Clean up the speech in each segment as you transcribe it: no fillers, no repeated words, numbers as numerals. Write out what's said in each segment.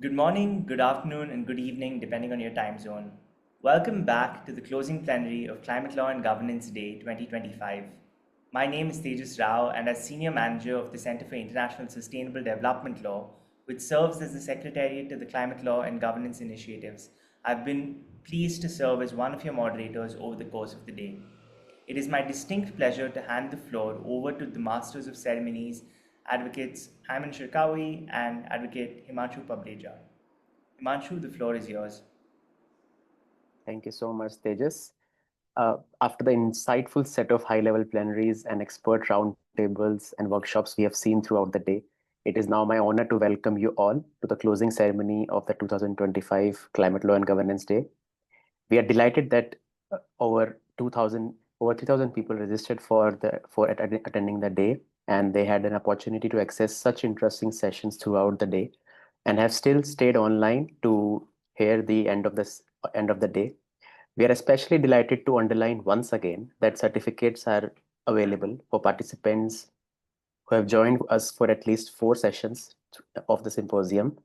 Good morning, good afternoon, and good evening, depending on your time zone. Welcome back to the closing plenary of Climate Law and Governance Day 2025. My name is Tejas Rao, and as Senior Manager of the Center for International Sustainable Development Law, which serves as the Secretariat to the Climate Law and Governance Initiatives, I've been pleased to serve as one of your moderators over the course of the day. It is my distinct pleasure to hand the floor over to the Masters of Ceremonies, Advocates Ayman Cherkaoui and Advocate Himanshu Pabreja. Himanshu, the floor is yours. Thank you so much, Tejas. After the insightful set of high-level plenaries and expert roundtables and workshops we have seen throughout the day, it is now my honor to welcome you all to the closing ceremony of the 2025 Climate Law and Governance Day. We are delighted that over 3,000 people registered for attending the day, and they had an opportunity to access such interesting sessions throughout the day, and have still stayed online to hear the end of the day. We are especially delighted to underline once again that certificates are available for participants who have joined us for at least 4 sessions of the symposium,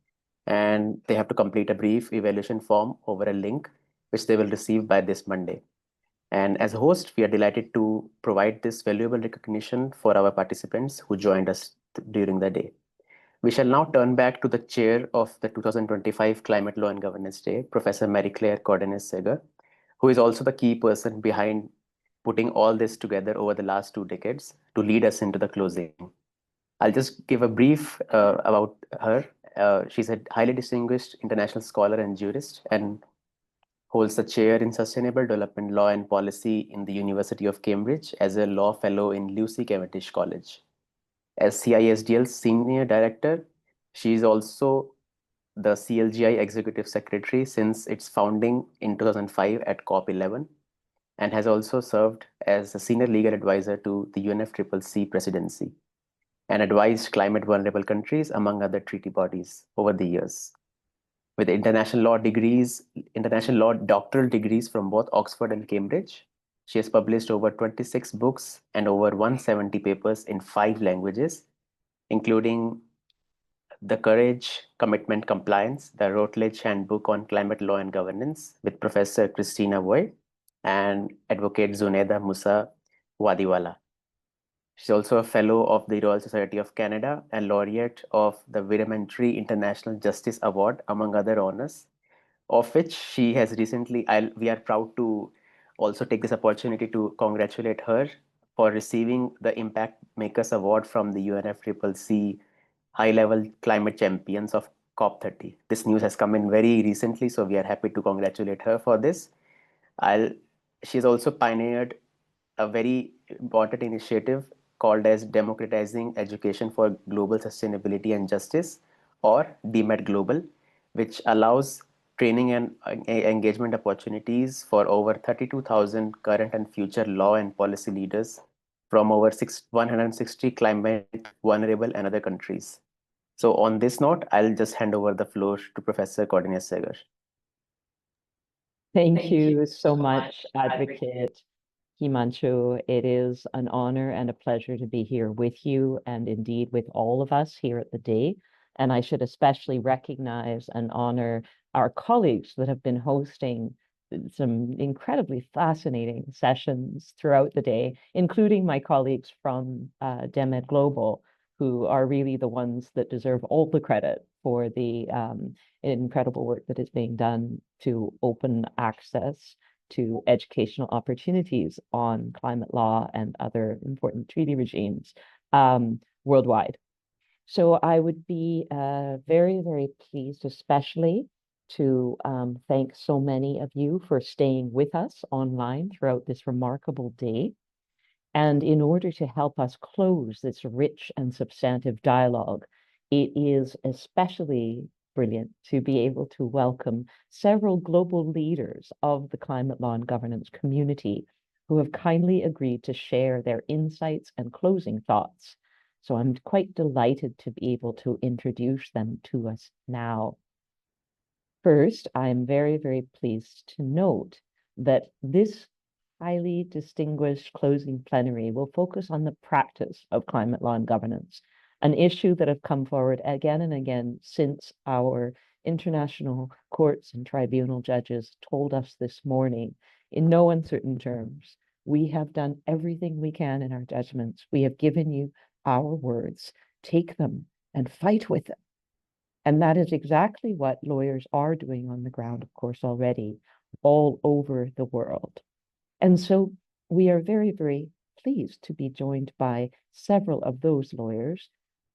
and they have to complete a brief evaluation form over a link which they will receive by this Monday. And as a host, we are delighted to provide this valuable recognition for our participants who joined us during the day. We shall now turn back to the chair of the 2025 Climate Law and Governance Day, Professor Marie-Claire Cordonier Segger, who is also the key person behind putting all this together over the last 2 decades to lead us into the closing. I'll just give a brief about her. She's a highly distinguished international scholar and jurist and holds the chair in Sustainable Development Law and Policy in the University of Cambridge as a law fellow in Lucy Cavendish College. As CISDL Senior Director, she is also the CLGI Executive Secretary since its founding in 2005 at COP11, and has also served as a Senior Legal Advisor to the UNFCCC Presidency and advised climate vulnerable countries among other treaty bodies over the years. With international law doctoral degrees from both Oxford and Cambridge, she has published over 26 books and over 170 papers in 5 languages, including The Courage, Commitment, Compliance, the Routledge Handbook on Climate Law and Governance with Professor Christina Voy and Advocate Zuneda Musa Wadiwala. She's also a fellow of the Royal Society of Canada and laureate of the Viramentry International Justice Award, among other honors, of which she has recently, we are proud to also take this opportunity to congratulate her for receiving the Impact Makers Award from the UNFCCC High-Level Climate Champions of COP30. This news has come in very recently, so we are happy to congratulate her for this. She's also pioneered a very important initiative called as Democratizing Education for Global Sustainability and Justice, or DMED Global, which allows training and engagement opportunities for over 32,000 current and future law and policy leaders from over 160 climate vulnerable and other countries. So on this note, I'll just hand over the floor to Professor Cordonier Segger. Thank you so much, Advocate Himanshu. It is an honor and a pleasure to be here with you and indeed with all of us here at the day. And I should especially recognize and honor our colleagues that have been hosting some incredibly fascinating sessions throughout the day, including my colleagues from DMED Global, who are really the ones that deserve all the credit for the incredible work that is being done to open access to educational opportunities on climate law and other important treaty regimes worldwide. So I would be very, very pleased, especially to thank so many of you for staying with us online throughout this remarkable day. And in order to help us close this rich and substantive dialogue, it is especially brilliant to be able to welcome several global leaders of the climate law and governance community who have kindly agreed to share their insights and closing thoughts. So I'm quite delighted to be able to introduce them to us now. First, I'm very, very pleased to note that this highly distinguished closing plenary will focus on the practice of climate law and governance, an issue that have come forward again and again since our international courts and tribunal judges told us this morning in no uncertain terms, we have done everything we can in our judgments. We have given you our words. Take them and fight with them. And that is exactly what lawyers are doing on the ground, of course, already all over the world. And so we are very, very pleased to be joined by several of those lawyers.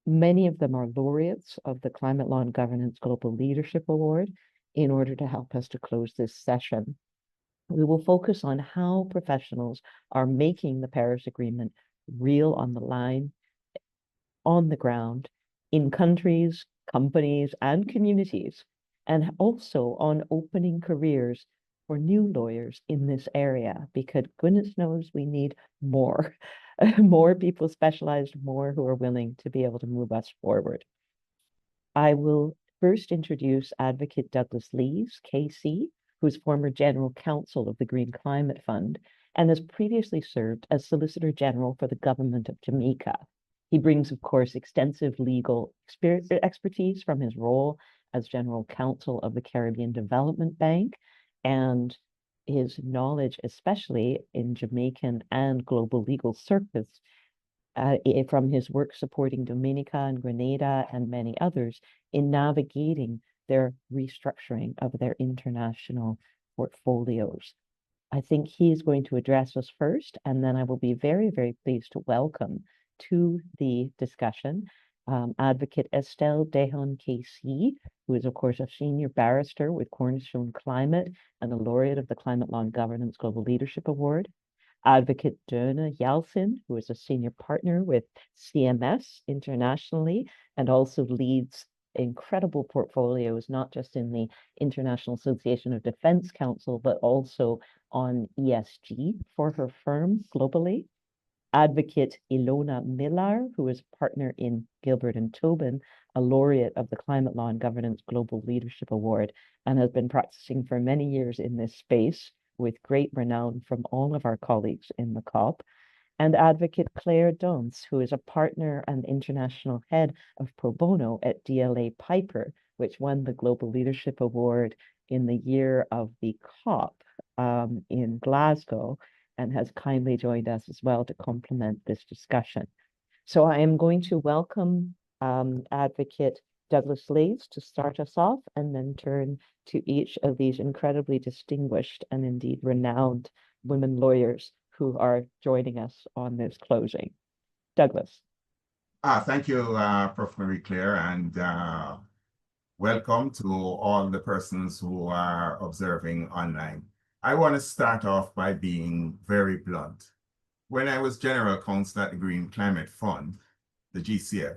Many of them are laureates of the Climate Law and Governance Global Leadership Award in order to help us to close this session. We will focus on how professionals are making the Paris Agreement real on the line, on the ground, in countries, companies, and communities, and also on opening careers for new lawyers in this area, because goodness knows we need more, more people specialized, more who are willing to be able to move us forward. I will first introduce Advocate Douglas Leys, KC, who is former General Counsel of the Green Climate Fund and has previously served as Solicitor General for the Government of Jamaica. He brings, of course, extensive legal expertise from his role as General Counsel of the Caribbean Development Bank and his knowledge, especially in Jamaican and global legal circuits, from his work supporting Dominica and Grenada and many others in navigating their restructuring of their international portfolios. I think he is going to address us first, and then I will be very, very pleased to welcome to the discussion Advocate Estelle Dehon KC, who is, of course, a senior barrister with Cornerstone Climate and a laureate of the Climate Law and Governance Global Leadership Award. Advocate Ilona Yalcin, who is a senior partner with CMS internationally and also leads incredible portfolios, not just in the International Association of Defense Counsel, but also on ESG for her firm globally. Advocate Ilona Millar, who is a partner in Gilbert and Tobin, a laureate of the Climate Law and Governance Global Leadership Award, and has been practicing for many years in this space with great renown from all of our colleagues in the COP. And Advocate Claire Dunce, who is a partner and international head of pro bono at DLA Piper, which won the Global Leadership Award in the year of the COP in Glasgow, and has kindly joined us as well to complement this discussion. So I am going to welcome Advocate Douglas Leys to start us off, and then turn to each of these incredibly distinguished and indeed renowned women lawyers who are joining us on this closing. Douglas. Thank you, Prof. Marie-Claire, and welcome to all the persons who are observing online. I want to start off by being very blunt. When I was General Counsel at the Green Climate Fund, the GCF,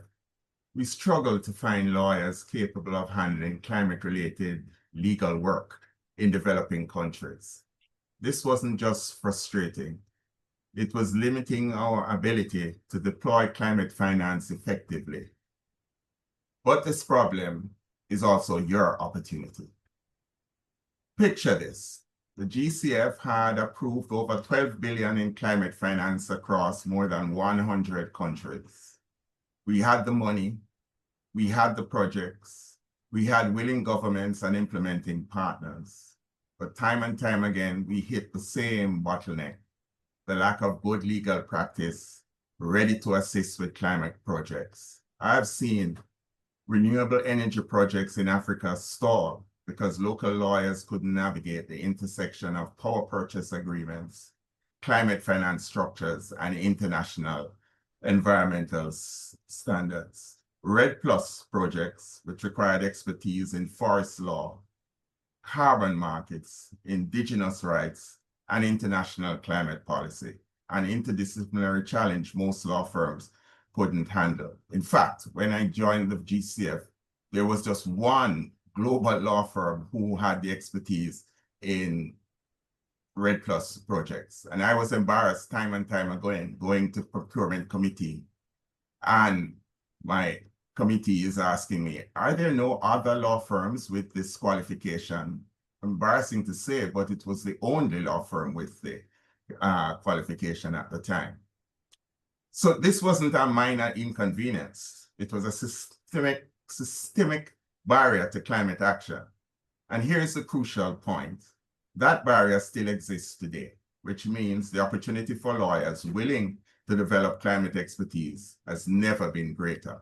we struggled to find lawyers capable of handling climate-related legal work in developing countries. This wasn't just frustrating. It was limiting our ability to deploy climate finance effectively. But this problem is also your opportunity. Picture this. The GCF had approved over 12 billion in climate finance across more than 100 countries. We had the money, we had the projects, we had willing governments and implementing partners. But time and time again, we hit the same bottleneck, the lack of good legal practice ready to assist with climate projects. I've seen renewable energy projects in Africa stall because local lawyers couldn't navigate the intersection of power purchase agreements, climate finance structures, and international environmental standards. REDD+ projects, which required expertise in forest law, carbon markets, indigenous rights, and international climate policy, an interdisciplinary challenge most law firms couldn't handle. In fact, when I joined the GCF, there was just one global law firm who had the expertise in REDD+ projects. And I was embarrassed time and time again going to procurement committee, and my committee is asking me, are there no other law firms with this qualification? Embarrassing to say, but it was the only law firm with the qualification at the time. So this wasn't a minor inconvenience. It was a systemic barrier to climate action. And here's the crucial point. That barrier still exists today, which means the opportunity for lawyers willing to develop climate expertise has never been greater.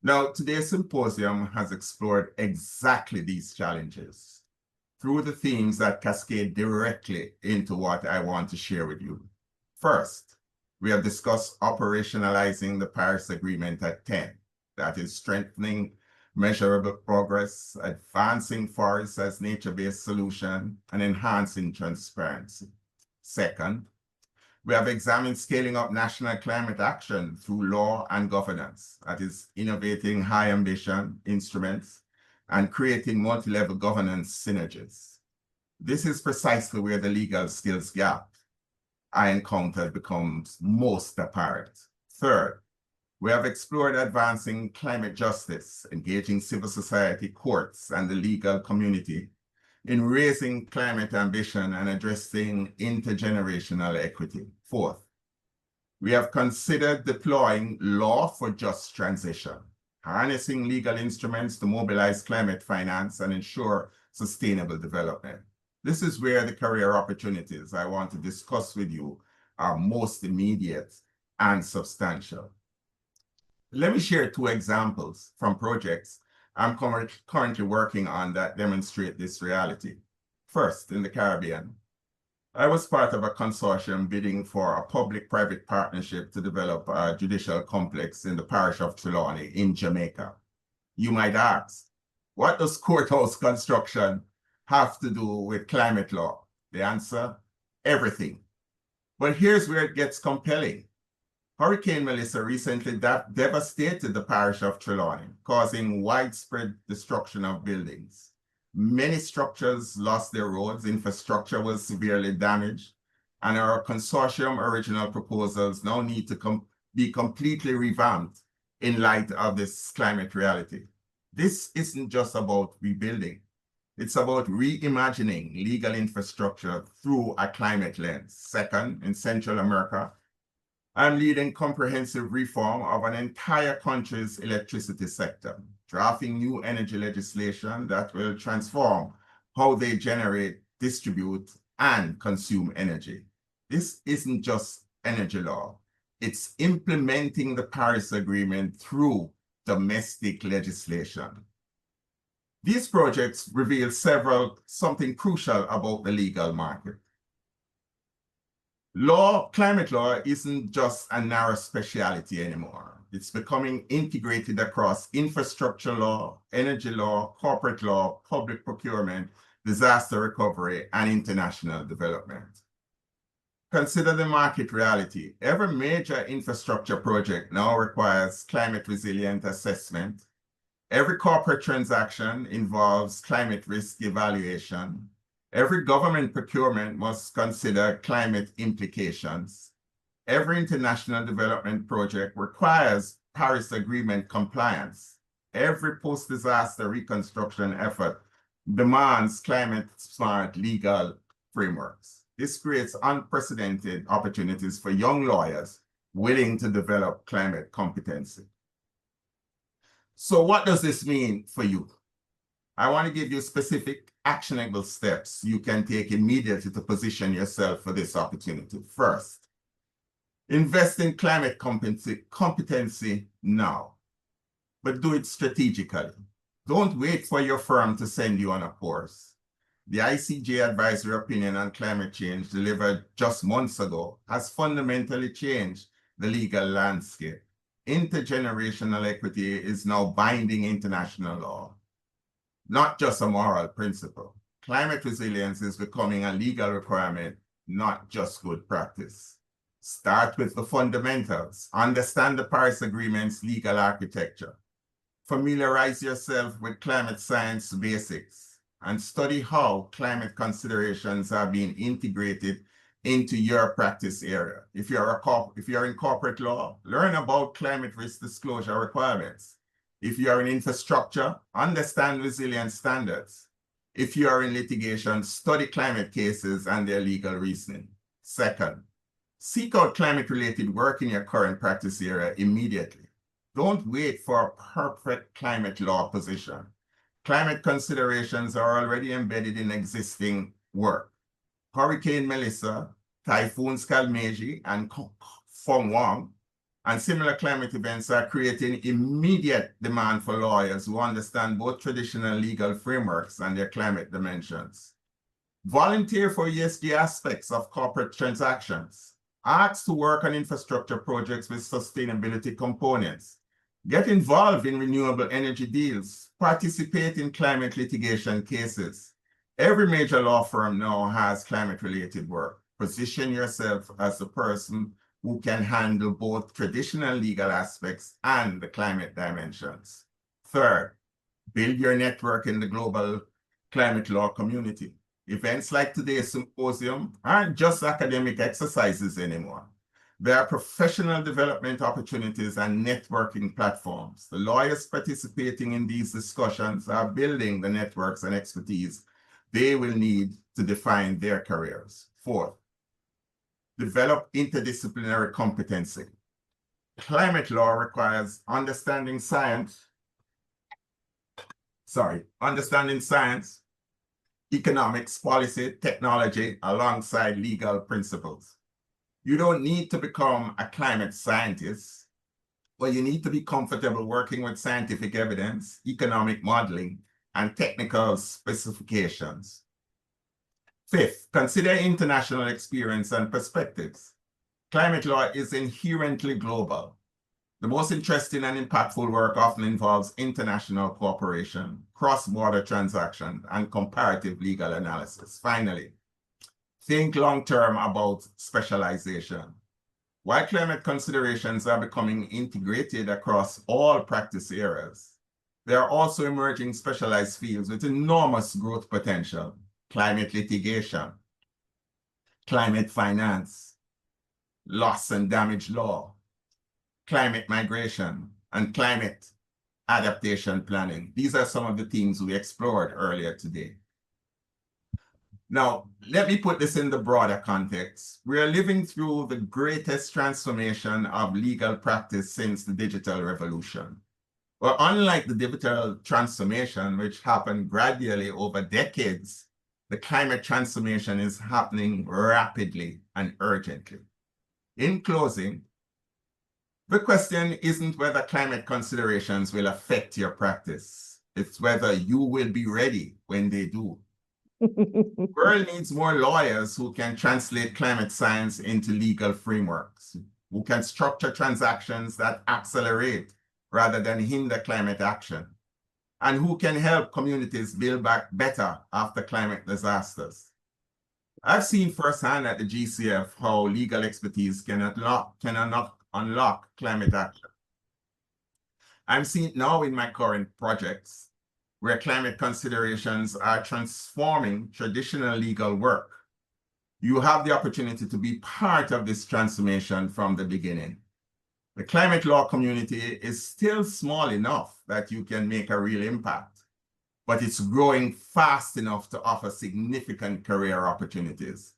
Now, today's symposium has explored exactly these challenges through the themes that cascade directly into what I want to share with you. First, we have discussed operationalizing the Paris Agreement at 10, that is strengthening measurable progress, advancing forests as nature-based solution, and enhancing transparency. Second, we have examined scaling up national climate action through law and governance, that is innovating high ambition instruments and creating multi-level governance synergies. This is precisely where the legal skills gap I encountered becomes most apparent. Third, we have explored advancing climate justice, engaging civil society, courts, and the legal community in raising climate ambition and addressing intergenerational equity. Fourth, we have considered deploying law for just transition, harnessing legal instruments to mobilize climate finance and ensure sustainable development. This is where the career opportunities I want to discuss with you are most immediate and substantial. Let me share two examples from projects I'm currently working on that demonstrate this reality. First, in the Caribbean, I was part of a consortium bidding for a public-private partnership to develop a judicial complex in the parish of Trelawney in Jamaica. You might ask, what does courthouse construction have to do with climate law? The answer, everything. But here's where it gets compelling. Hurricane Melissa recently devastated the parish of Trelawney, causing widespread destruction of buildings. Many structures lost their roads, infrastructure was severely damaged, and our consortium original proposals now need to be completely revamped in light of this climate reality. This isn't just about rebuilding. It's about reimagining legal infrastructure through a climate lens. Second, in Central America, I'm leading comprehensive reform of an entire country's electricity sector, drafting new energy legislation that will transform how they generate, distribute, and consume energy. This isn't just energy law. It's implementing the Paris Agreement through domestic legislation. These projects reveal something crucial about the legal market. Climate law isn't just a narrow specialty anymore. It's becoming integrated across infrastructure law, energy law, corporate law, public procurement, disaster recovery, and international development. Consider the market reality. Every major infrastructure project now requires climate resilient assessment. Every corporate transaction involves climate risk evaluation. Every government procurement must consider climate implications. Every international development project requires Paris Agreement compliance. Every post-disaster reconstruction effort demands climate-smart legal frameworks. This creates unprecedented opportunities for young lawyers willing to develop climate competency. So what does this mean for you? I want to give you specific actionable steps you can take immediately to position yourself for this opportunity. First, invest in climate competency now, but do it strategically. Don't wait for your firm to send you on a course. The ICJ advisory opinion on climate change delivered just months ago has fundamentally changed the legal landscape. Intergenerational equity is now binding international law, not just a moral principle. Climate resilience is becoming a legal requirement, not just good practice. Start with the fundamentals. Understand the Paris Agreement's legal architecture. Familiarize yourself with climate science basics and study how climate considerations are being integrated into your practice area. If you're in corporate law, learn about climate risk disclosure requirements. If you are in infrastructure, understand resilience standards. If you are in litigation, study climate cases and their legal reasoning. Second, seek out climate-related work in your current practice area immediately. Don't wait for a perfect climate law position. Climate considerations are already embedded in existing work. Hurricane Melissa, Typhoons Kalmeji and Fongwang, and similar climate events are creating immediate demand for lawyers who understand both traditional legal frameworks and their climate dimensions. Volunteer for ESG aspects of corporate transactions. Ask to work on infrastructure projects with sustainability components. Get involved in renewable energy deals. Participate in climate litigation cases. Every major law firm now has climate-related work. Position yourself as the person who can handle both traditional legal aspects and the climate dimensions. Third, build your network in the global climate law community. Events like today's symposium aren't just academic exercises anymore. They are professional development opportunities and networking platforms. The lawyers participating in these discussions are building the networks and expertise they will need to define their careers. Fourth, develop interdisciplinary competency. Climate law requires understanding science, economics, policy, technology, alongside legal principles. You don't need to become a climate scientist, but you need to be comfortable working with scientific evidence, economic modeling, and technical specifications. Fifth, consider international experience and perspectives. Climate law is inherently global. The most interesting and impactful work often involves international cooperation, cross-border transactions, and comparative legal analysis. Finally, think long-term about specialization. While climate considerations are becoming integrated across all practice areas, there are also emerging specialized fields with enormous growth potential: climate litigation, climate finance, loss and damage law, climate migration, and climate adaptation planning. These are some of the themes we explored earlier today. Now, let me put this in the broader context. We are living through the greatest transformation of legal practice since the digital revolution. Well, unlike the digital transformation, which happened gradually over decades, the climate transformation is happening rapidly and urgently. In closing, the question isn't whether climate considerations will affect your practice. It's whether you will be ready when they do. The world needs more lawyers who can translate climate science into legal frameworks, who can structure transactions that accelerate rather than hinder climate action, and who can help communities build back better after climate disasters. I've seen firsthand at the GCF how legal expertise can unlock climate action. I'm seeing it now in my current projects, where climate considerations are transforming traditional legal work. You have the opportunity to be part of this transformation from the beginning. The climate law community is still small enough that you can make a real impact, but it's growing fast enough to offer significant career opportunities.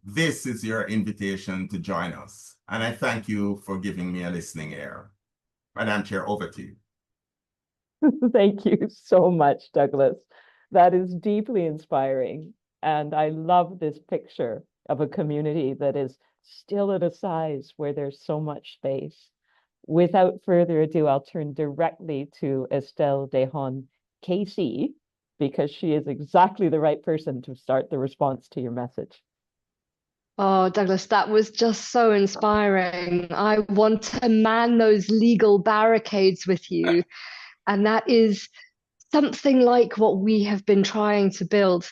This is your invitation to join us, and I thank you for giving me a listening ear. Madam Chair, over to you. Thank you so much, Douglas. That is deeply inspiring. And I love this picture of a community that is still at a size where there's so much space. Without further ado, I'll turn directly to Estelle Dehon, KC, because she is exactly the right person to start the response to your message. Oh, Douglas, that was just so inspiring. I want to man those legal barricades with you. And that is something like what we have been trying to build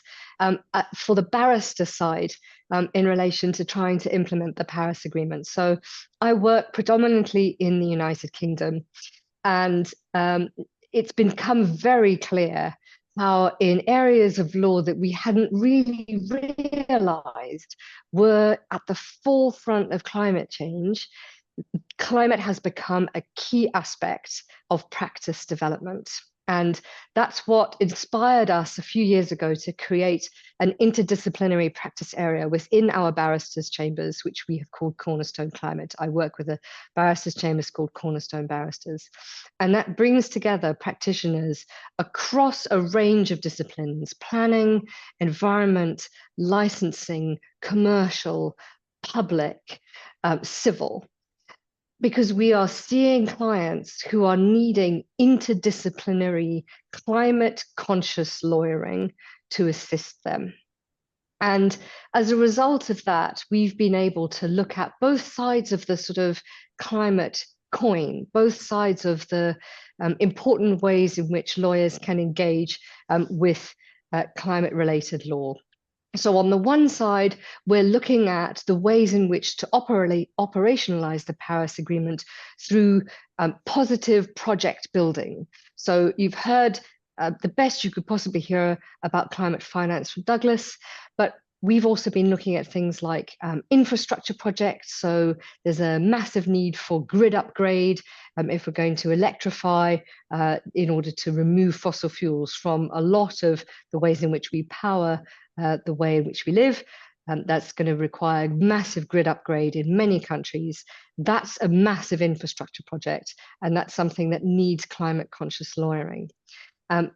for the barrister side in relation to trying to implement the Paris Agreement. So I work predominantly in the United Kingdom, and it's become very clear how in areas of law that we hadn't really realized were at the forefront of climate change, climate has become a key aspect of practice development. And that's what inspired us a few years ago to create an interdisciplinary practice area within our barristers' chambers, which we have called Cornerstone Climate. I work with a barristers' chambers called Cornerstone Barristers. And that brings together practitioners across a range of disciplines: planning, environment, licensing, commercial, public, civil. Because we are seeing clients who are needing interdisciplinary climate conscious lawyering to assist them. And as a result of that, we've been able to look at both sides of the sort of climate coin, both sides of the important ways in which lawyers can engage with climate related law. So on the one side, we're looking at the ways in which to operationalize the Paris Agreement through positive project building. So you've heard the best you could possibly hear about climate finance from Douglas, but we've also been looking at things like infrastructure projects. So there's a massive need for grid upgrade if we're going to electrify in order to remove fossil fuels from a lot of the ways in which we power the way in which we live. That's going to require massive grid upgrade in many countries. That's a massive infrastructure project, and that's something that needs climate conscious lawyering.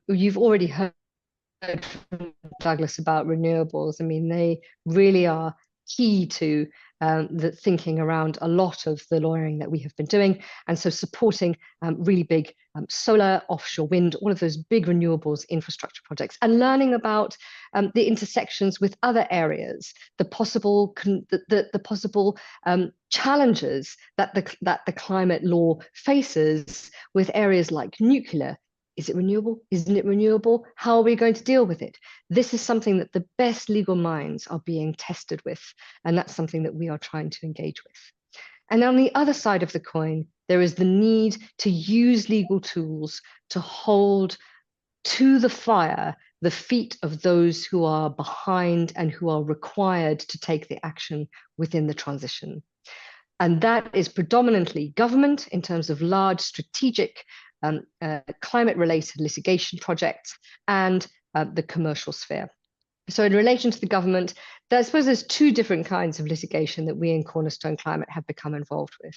You've already heard from Douglas about renewables. I mean, they really are key to the thinking around a lot of the lawyering that we have been doing. And so supporting really big solar, offshore wind, all of those big renewables infrastructure projects, and learning about the intersections with other areas, the possible challenges that the climate law faces with areas like nuclear. Is it renewable? Isn't it renewable? How are we going to deal with it? This is something that the best legal minds are being tested with, and that's something that we are trying to engage with. And on the other side of the coin, there is the need to use legal tools to hold to the fire the feet of those who are behind and who are required to take the action within the transition. And that is predominantly government in terms of large strategic climate-related litigation projects, and the commercial sphere. So in relation to the government, I suppose there's two different kinds of litigation that we in Cornerstone Climate have become involved with.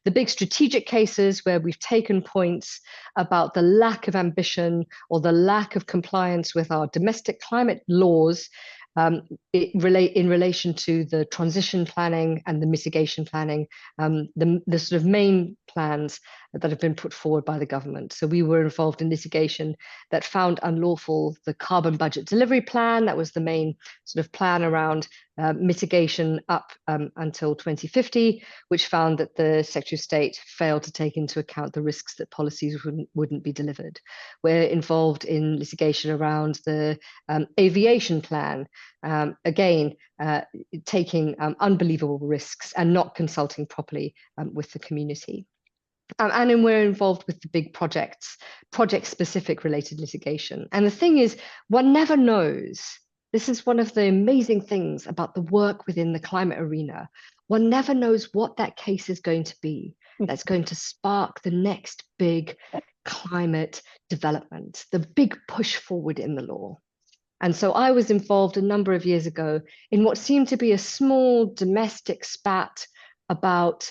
The big strategic cases where we've taken points about the lack of ambition or the lack of compliance with our domestic climate laws in relation to the transition planning and the mitigation planning, the sort of main plans that have been put forward by the government. So we were involved in litigation that found unlawful the carbon budget delivery plan. That was the main sort of plan around mitigation up until 2050, which found that the Secretary of State failed to take into account the risks that policies wouldn't be delivered. We're involved in litigation around the aviation plan, again, taking unbelievable risks and not consulting properly with the community. And then we're involved with the big projects, project-specific related litigation. And the thing is, one never knows. This is one of the amazing things about the work within the climate arena. One never knows what that case is going to be that's going to spark the next big climate development, the big push forward in the law. And so I was involved a number of years ago in what seemed to be a small domestic spat about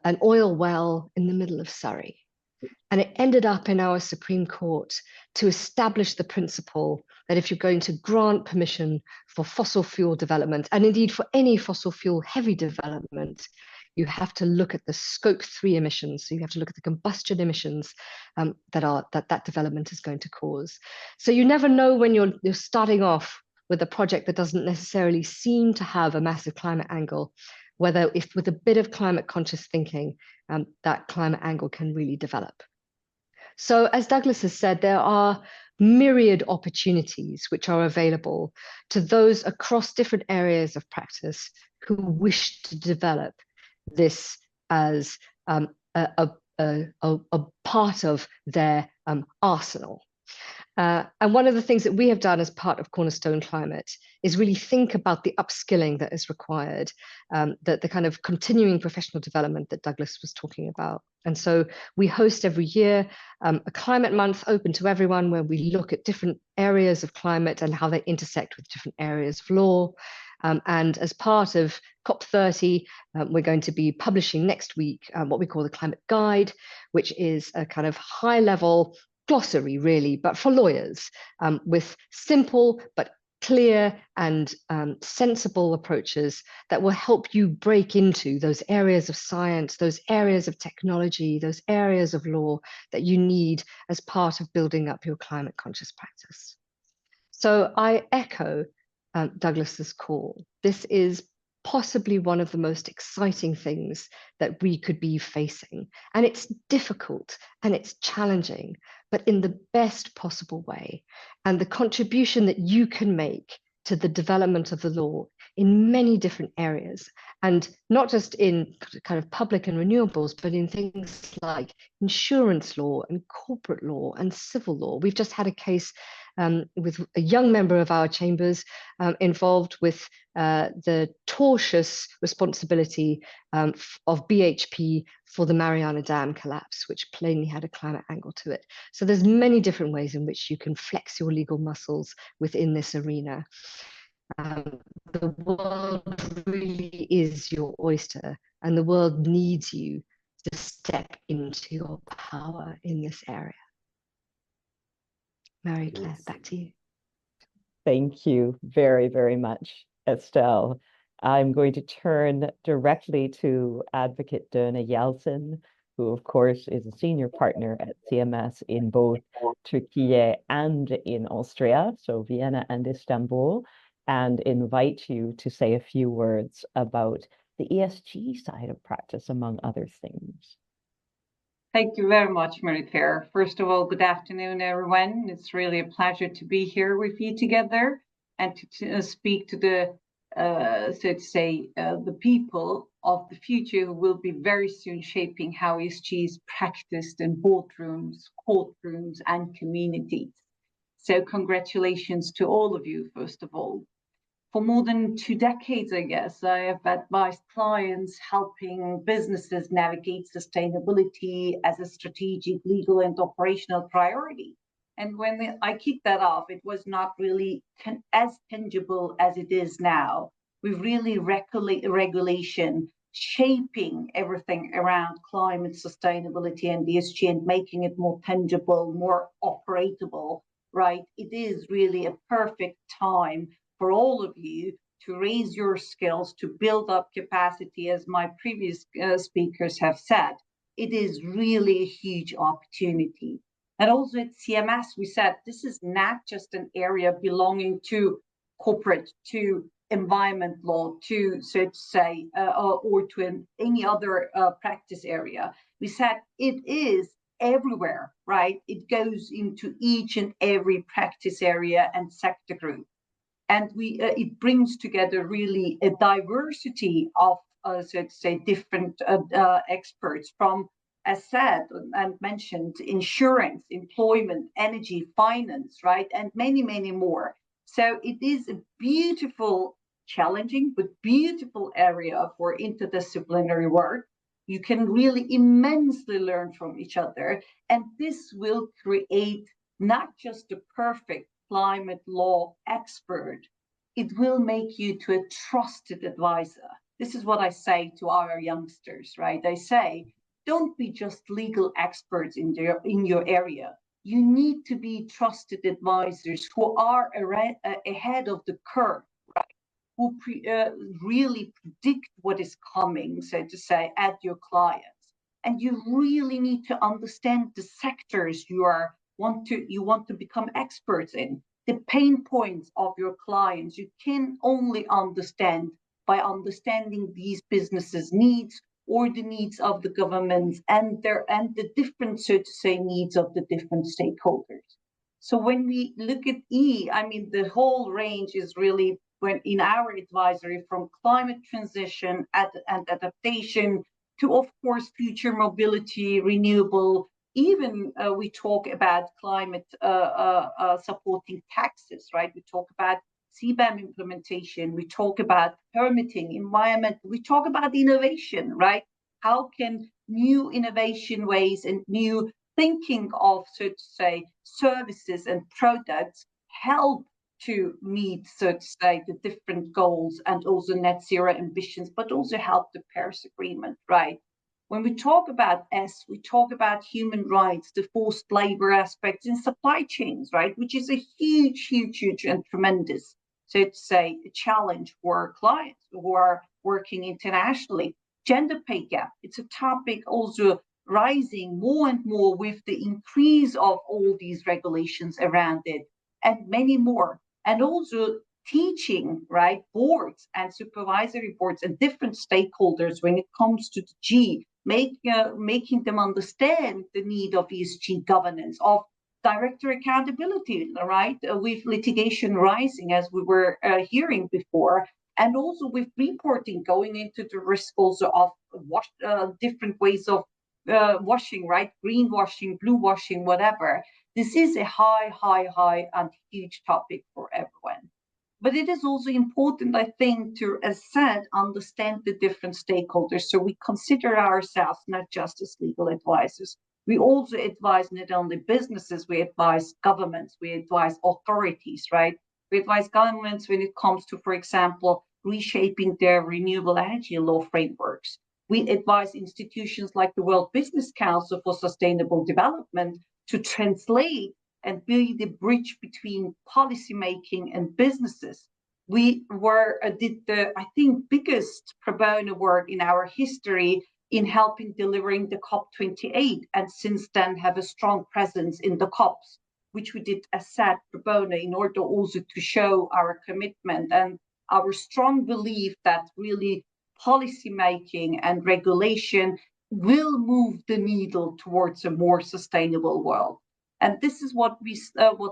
an oil well in the middle of Surrey. And it ended up in our Supreme Court to establish the principle that if you're going to grant permission for fossil fuel development, and indeed for any fossil fuel heavy development, you have to look at the scope 3 emissions. So you have to look at the combustion emissions that development is going to cause. So you never know when you're starting off with a project that doesn't necessarily seem to have a massive climate angle, whether if with a bit of climate conscious thinking, that climate angle can really develop. So as Douglas has said, there are myriad opportunities which are available to those across different areas of practice who wish to develop this as a part of their arsenal. And one of the things that we have done as part of Cornerstone Climate is really think about the upskilling that is required, the kind of continuing professional development that Douglas was talking about And so we host every year a climate month open to everyone, where we look at different areas of climate and how they intersect with different areas of law. And as part of COP30, we're going to be publishing next week what we call the Climate Guide, which is a kind of high-level glossary, really, but for lawyers, with simple but clear and sensible approaches that will help you break into those areas of science, those areas of technology, those areas of law that you need as part of building up your climate conscious practice. So I echo Douglas's call. This is possibly one of the most exciting things that we could be facing. And it's difficult and it's challenging, but in the best possible way. And the contribution that you can make to the development of the law in many different areas, and not just in kind of public and renewables, but in things like insurance law and corporate law and civil law. We've just had a case with a young member of our chambers involved with the tortious responsibility of BHP for the Mariana Dam collapse, which plainly had a climate angle to it. So there's many different ways in which you can flex your legal muscles within this arena. The world really is your oyster, and the world needs you to step into your power in this area. Marie-Claire, back to you. Thank you very, very much, Estelle. I'm going to turn directly to Advocate Dehon Yalcin, who of course is a senior partner at CMS in both Turkey and in Austria, so Vienna and Istanbul, and invite you to say a few words about the ESG side of practice, among other things. Thank you very much, Marie-Claire. First of all, good afternoon, everyone. It's really a pleasure to be here with you together and to speak to the, so to say, the people of the future who will be very soon shaping how ESG is practiced in boardrooms, courtrooms, and communities. So congratulations to all of you, first of all. For more than 2 decades, I guess, I have advised clients helping businesses navigate sustainability as a strategic, legal, and operational priority. And when I kicked that off, it was not really as tangible as it is now. We've really regulation shaping everything around climate sustainability and ESG and making it more tangible, more operatable, right? It is really a perfect time for all of you to raise your skills, to build up capacity, as my previous speakers have said. It is really a huge opportunity. And also at CMS, we said this is not just an area belonging to corporate, to environment law, to, so to say, or to any other practice area. We said it is everywhere, right? It goes into each and every practice area and sector group. And it brings together really a diversity of, so to say, different experts from, as said and mentioned, insurance, employment, energy, finance, right? And many, many more. So it is a beautiful, challenging, but beautiful area for interdisciplinary work. You can really immensely learn from each other. And this will create not just a perfect climate law expert, it will make you to a trusted advisor. This is what I say to our youngsters, right? I say, don't be just legal experts in your area. You need to be trusted advisors who are ahead of the curve, right? Who really predict what is coming, so to say, at your clients. And you really need to understand the sectors you want to become experts in, the pain points of your clients. You can only understand by understanding these businesses' needs or the needs of the governments and the different, so to say, needs of the different stakeholders. So when we look at E, I mean, the whole range is really, when in our advisory, from climate transition and adaptation to, of course, future mobility, renewable. Even we talk about climate supporting taxes, right? We talk about CBAM implementation. We talk about permitting, environment. We talk about innovation, right? How can new innovation ways and new thinking of, so to say, services and products help to meet, so to say, the different goals and also net zero ambitions, but also help the Paris Agreement, right? When we talk about S, we talk about human rights, the forced labor aspects in supply chains, right? Which is a huge, huge, huge and tremendous, so to say, a challenge for our clients who are working internationally. Gender pay gap, it's a topic also rising more and more with the increase of all these regulations around it, and many more. And also teaching, right, boards and supervisory boards and different stakeholders when it comes to the G, making them understand the need of ESG governance, of director accountability, right, with litigation rising, as we were hearing before, and also with reporting going into the risk also of different ways of washing, right, greenwashing, blue washing, whatever. This is a high and huge topic for everyone. But it is also important, I think, to, as said, understand the different stakeholders. So we consider ourselves not just as legal advisors. We also advise not only businesses, we advise governments, we advise authorities, right? We advise governments when it comes to, for example, reshaping their renewable energy law frameworks. We advise institutions like the World Business Council for Sustainable Development to translate and be the bridge between policymaking and businesses. We did the, I think, biggest pro bono work in our history in helping delivering the COP28, and since then have a strong presence in the COPs, which we did as said pro bono in order also to show our commitment and our strong belief that really policymaking and regulation will move the needle towards a more sustainable world. And this is what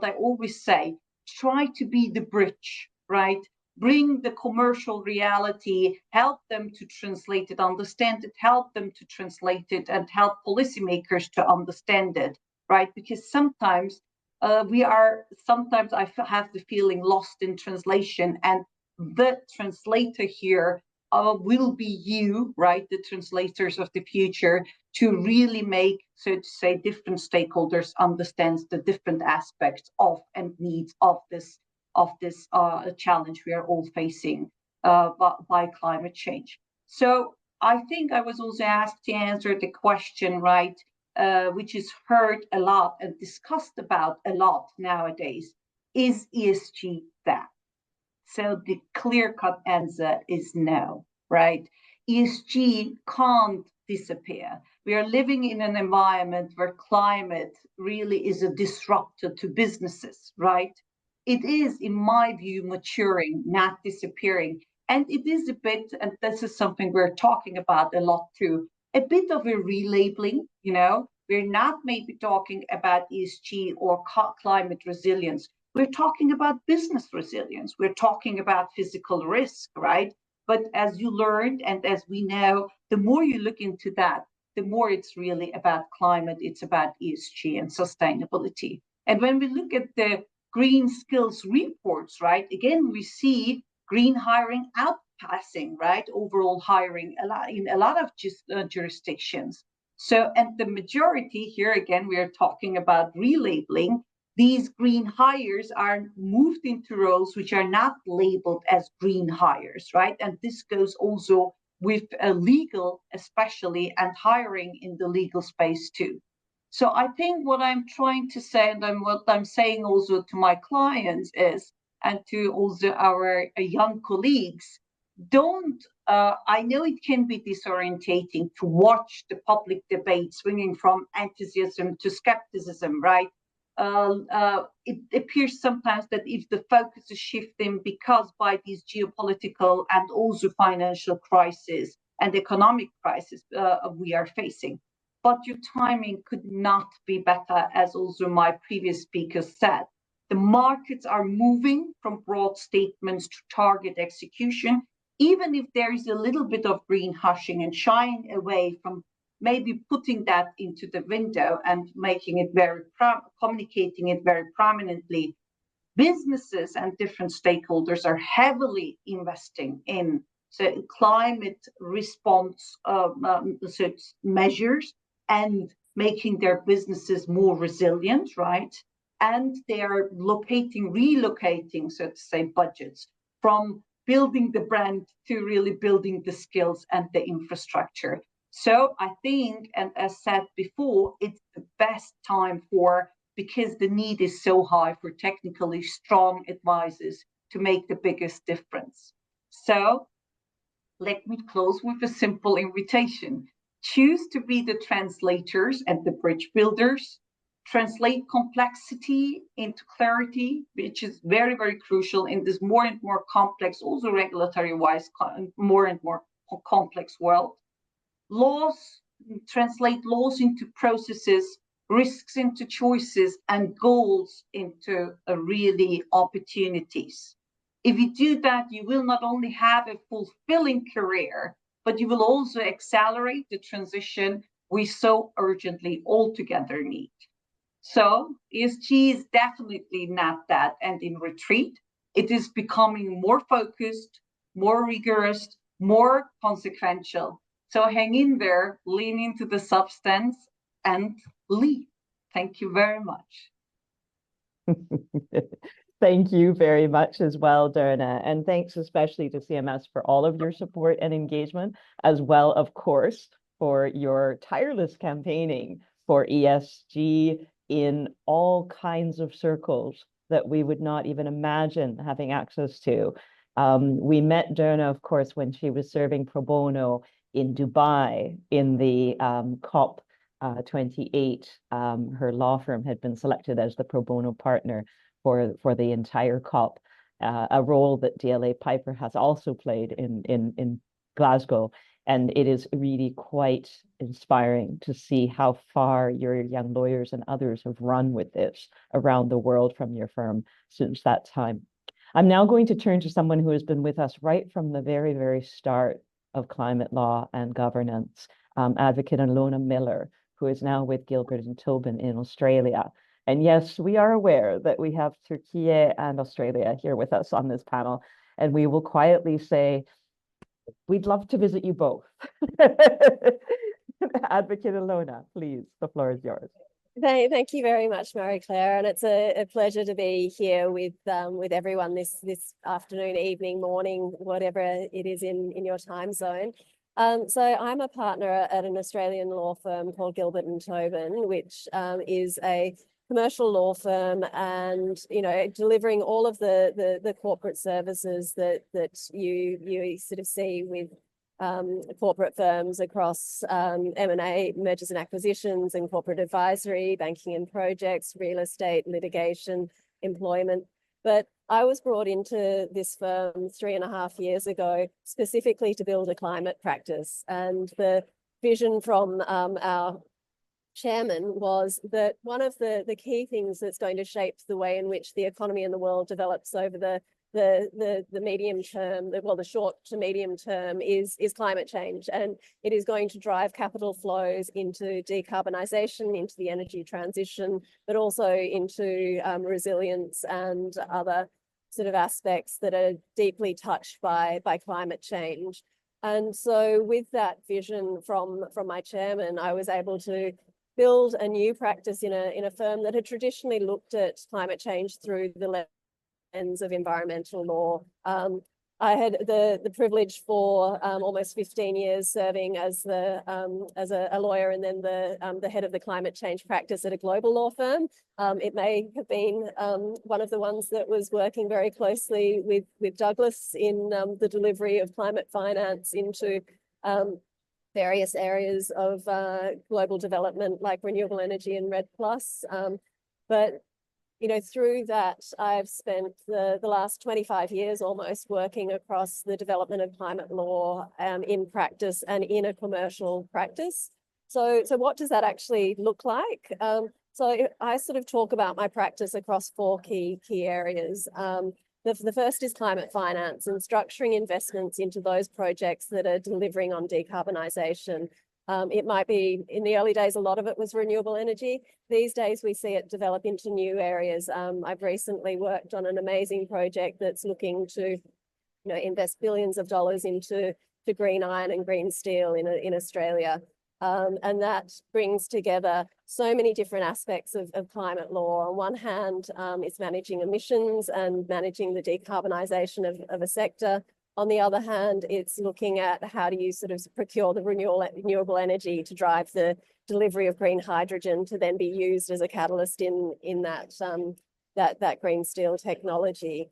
I always say, try to be the bridge, right? Bring the commercial reality, help them to translate it, understand it, help them to translate it, and help policymakers to understand it, right? Because sometimes I have the feeling lost in translation, and the translator here will be you, right? The translators of the future, to really make, so to say, different stakeholders understand the different aspects of and needs of this challenge we are all facing by climate change. So I think I was also asked to answer the question, right, which is heard a lot and discussed about a lot nowadays, is ESG that? So the clear-cut answer is no, right? ESG can't disappear. We are living in an environment where climate really is a disruptor to businesses, right? It is, in my view, maturing, not disappearing. And it is a bit, and this is something we're talking about a lot too, a bit of a relabeling, you know? We're not maybe talking about ESG or climate resilience. We're talking about business resilience. We're talking about physical risk, right? But as you learned, and as we know, the more you look into that, the more it's really about climate, it's about ESG and sustainability. And when we look at the green skills reports, right, again, we see green hiring outpacing, right, overall hiring in a lot of jurisdictions. So, and the majority here, again, we are talking about relabeling. These green hires are moved into roles which are not labeled as green hires, right? And this goes also with legal, especially, and hiring in the legal space too. So I think what I'm trying to say, and what I'm saying also to my clients is, and to also our young colleagues, I know it can be disorientating to watch the public debate swinging from enthusiasm to skepticism, right? It appears sometimes that if the focus is shifting because by these geopolitical and also financial crises and economic crisis we are facing. But your timing could not be better, as also my previous speaker said. The markets are moving from broad statements to target execution, even if there is a little bit of green hushing and shying away from maybe putting that into the window and making it communicating it very prominently. Businesses and different stakeholders are heavily investing in, so climate response measures and making their businesses more resilient, right? And they are relocating, so to say, budgets from building the brand to really building the skills and the infrastructure. So I think, and as said before, it's the best time because the need is so high for technically strong advisors to make the biggest difference. So let me close with a simple invitation. Choose to be the translators and the bridge builders. Translate complexity into clarity, which is very, very crucial in this more and more complex, also regulatory-wise, more and more complex world. Translate laws into processes, risks into choices, and goals into really opportunities. If you do that, you will not only have a fulfilling career, but you will also accelerate the transition we so urgently all together need. So ESG is definitely not that and in retreat. It is becoming more focused, more rigorous, more consequential. So hang in there, lean into the substance, and lead. Thank you very much. Thank you very much as well, Derna. And thanks especially to CMS for all of your support and engagement, as well, of course, for your tireless campaigning for ESG in all kinds of circles that we would not even imagine having access to. We met Derna, of course, when she was serving pro bono in Dubai in the COP 28. Her law firm had been selected as the pro bono partner for the entire COP, a role that DLA Piper has also played in Glasgow. And it is really quite inspiring to see how far your young lawyers and others have run with this around the world from your firm since that time. I'm now going to turn to someone who has been with us right from the very, very start of climate law and governance, Advocate Ilona Miller, who is now with Gilbert and Tobin in Australia. And yes, we are aware that we have Turkey and Australia here with us on this panel, and we will quietly say, we'd love to visit you both. Advocate Ilona, please, the floor is yours. Thank you very much, Marie-Claire, and it's a pleasure to be here with everyone this afternoon, evening, morning, whatever it is in your time zone. So I'm a partner at an Australian law firm called Gilbert and Tobin, which is a commercial law firm, and delivering all of the corporate services that you sort of see with corporate firms across M&A, mergers and acquisitions, and corporate advisory, banking and projects, real estate, litigation, employment. But I was brought into this firm 3.5 years ago specifically to build a climate practice, and the vision from our chairman was that one of the key things that's going to shape the way in which the economy in the world develops over the medium term, the short to medium term, is climate change, and it is going to drive capital flows into decarbonisation, into the energy transition, but also into resilience and other sort of aspects that are deeply touched by climate change. And so with that vision from my chairman, I was able to build a new practice in a firm that had traditionally looked at climate change through the lens of environmental law. I had the privilege for almost 15 years serving as a lawyer, and then the head of the climate change practice at a global law firm. It may have been one of the ones that was working very closely with Douglas in the delivery of climate finance into various areas of global development like renewable energy and REDD+. But through that, I've spent the last 25 years almost working across the development of climate law in practice and in a commercial practice. So what does that actually look like? So I sort of talk about my practice across 4 key areas. The first is climate finance and structuring investments into those projects that are delivering on decarbonisation. It might be, in the early days, a lot of it was renewable energy. These days, we see it develop into new areas. I've recently worked on an amazing project that's looking to invest billions of dollars into green iron and green steel in Australia. And that brings together so many different aspects of climate law. On one hand, it's managing emissions and managing the decarbonisation of a sector. On the other hand, it's looking at how do you sort of procure the renewable energy to drive the delivery of green hydrogen to then be used as a catalyst in that green steel technology.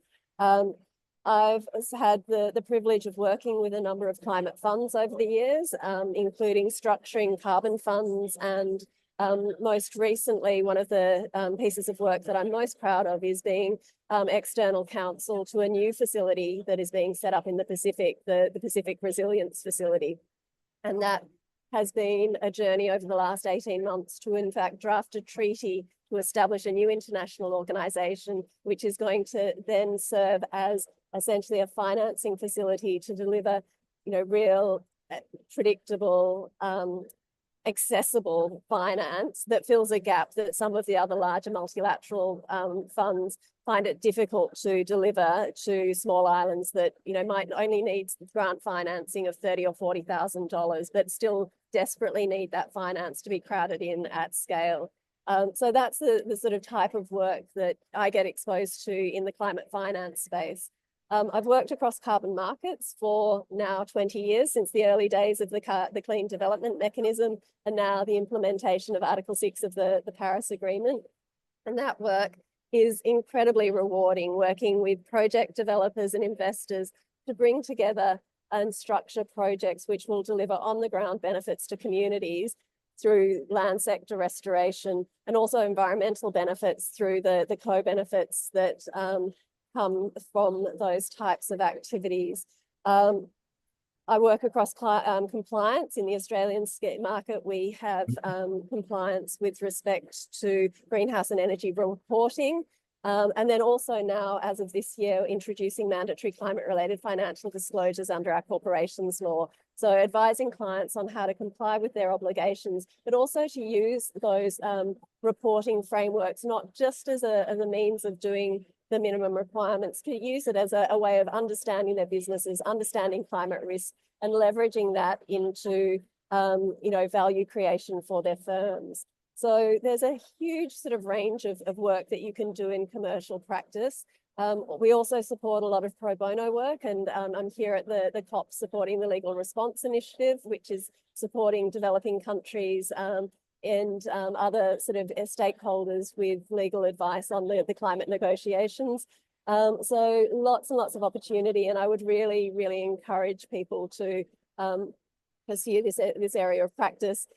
I've had the privilege of working with a number of climate funds over the years, including structuring carbon funds, and most recently, one of the pieces of work that I'm most proud of is being external counsel to a new facility that is being set up in the Pacific, the Pacific Resilience Facility. And that has been a journey over the last 18 months to, in fact, draft a treaty to establish a new international organization, which is going to then serve as essentially a financing facility to deliver, real, predictable, accessible finance that fills a gap that some of the other larger multilateral funds find it difficult to deliver to small islands that might only need grant financing of $30,000 or $40,000, but still desperately need that finance to be crowded in at scale. So that's the sort of type of work that I get exposed to in the climate finance space. I've worked across carbon markets for now 20 years, since the early days of the Clean Development Mechanism, and now the implementation of Article 6 of the Paris Agreement. And that work is incredibly rewarding, working with project developers and investors to bring together and structure projects which will deliver on-the-ground benefits to communities through land sector restoration, and also environmental benefits through the co-benefits that come from those types of activities. I work across compliance. In the Australian market, we have compliance with respect to greenhouse and energy reporting. And then also now, as of this year, introducing mandatory climate-related financial disclosures under our corporations law. So advising clients on how to comply with their obligations, but also to use those reporting frameworks, not just as a means of doing the minimum requirements, but use it as a way of understanding their businesses, understanding climate risk, and leveraging that into value creation for their firms. So there's a huge sort of range of work that you can do in commercial practice. We also support a lot of pro bono work, and I'm here at the COP supporting the Legal Response Initiative, which is supporting developing countries and other sort of stakeholders with legal advice on the climate negotiations. So lots and lots of opportunity, and I would really, really encourage people to pursue this area of practice.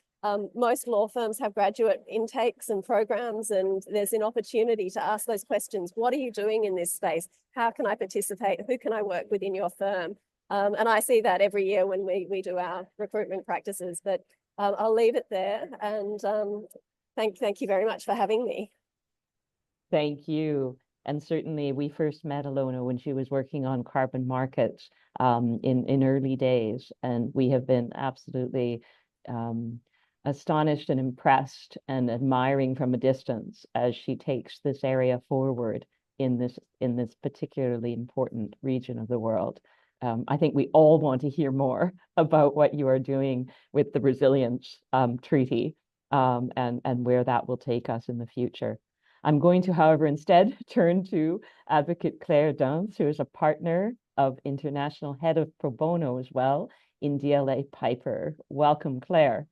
Most law firms have graduate intakes and programs, and there's an opportunity to ask those questions. What are you doing in this space? How can I participate? Who can I work with in your firm? And I see that every year when we do our recruitment practices, but I'll leave it there, and thank you very much for having me. Thank you. And certainly we first met Ilona when she was working on carbon markets in early days, and we have been absolutely astonished and impressed and admiring from a distance as she takes this area forward in this particularly important region of the world. I think we all want to hear more about what you are doing with the Resilience Treaty and where that will take us in the future. I'm going to, however, instead turn to Advocate Claire Dunce, who is a partner of International Head of Pro Bono as well in DLA Piper. Welcome, Claire.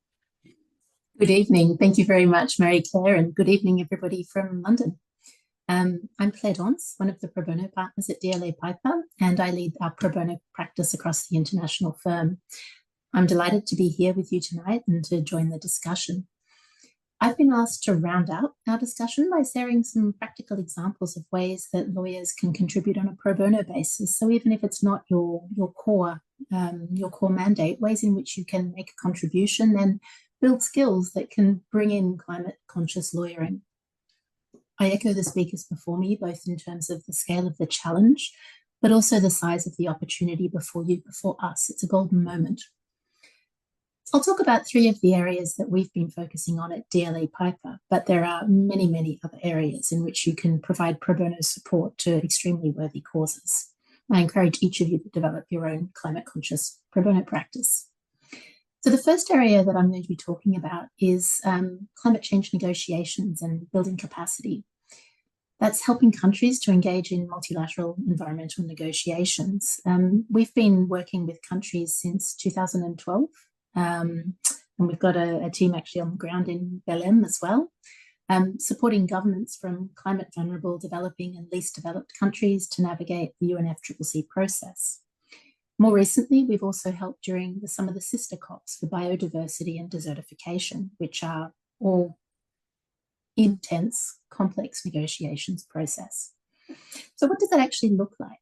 Good evening. Thank you very much, Mary Claire, and good evening, everybody from London. I'm Claire Dunce, one of the pro bono partners at DLA Piper, and I lead our pro bono practice across the international firm. I'm delighted to be here with you tonight and to join the discussion. I've been asked to round out our discussion by sharing some practical examples of ways that lawyers can contribute on a pro bono basis. So even if it's not your core mandate, ways in which you can make a contribution and build skills that can bring in climate conscious lawyering. I echo the speakers before me, both in terms of the scale of the challenge, but also the size of the opportunity before us. It's a golden moment. I'll talk about 3 of the areas that we've been focusing on at DLA Piper, but there are many, many other areas in which you can provide pro bono support to extremely worthy causes. I encourage each of you to develop your own climate conscious pro bono practice. So the first area that I'm going to be talking about is climate change negotiations and building capacity. That's helping countries to engage in multilateral environmental negotiations. We've been working with countries since 2012, and we've got a team actually on the ground in Belém as well, supporting governments from climate vulnerable, developing and least developed countries to navigate the UNFCCC process. More recently, we've also helped during some of the sister COPs for biodiversity and desertification, which are all intense, complex negotiations process. So what does that actually look like?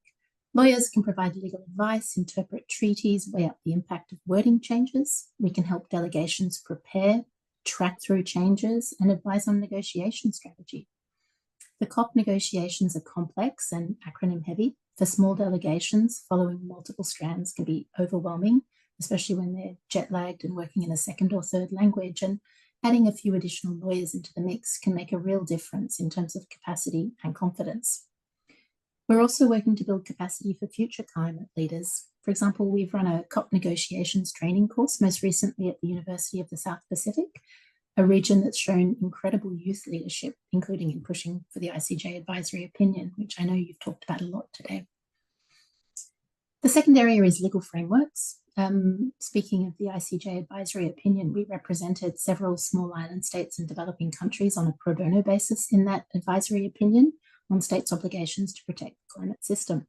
Lawyers can provide legal advice, interpret treaties, weigh up the impact of wording changes. We can help delegations prepare, track through changes, and advise on negotiation strategy. The COP negotiations are complex and acronym heavy. For small delegations, following multiple strands can be overwhelming, especially when they're jet lagged and working in a second or third language. And adding a few additional lawyers into the mix can make a real difference in terms of capacity and confidence. We're also working to build capacity for future climate leaders. For example, we've run a COP negotiations training course, most recently at the University of the South Pacific, a region that's shown incredible youth leadership, including in pushing for the ICJ advisory opinion, which I know you've talked about a lot today. The second area is legal frameworks. Speaking of the ICJ advisory opinion, we represented several small island states and developing countries on a pro bono basis in that advisory opinion on states' obligations to protect the climate system.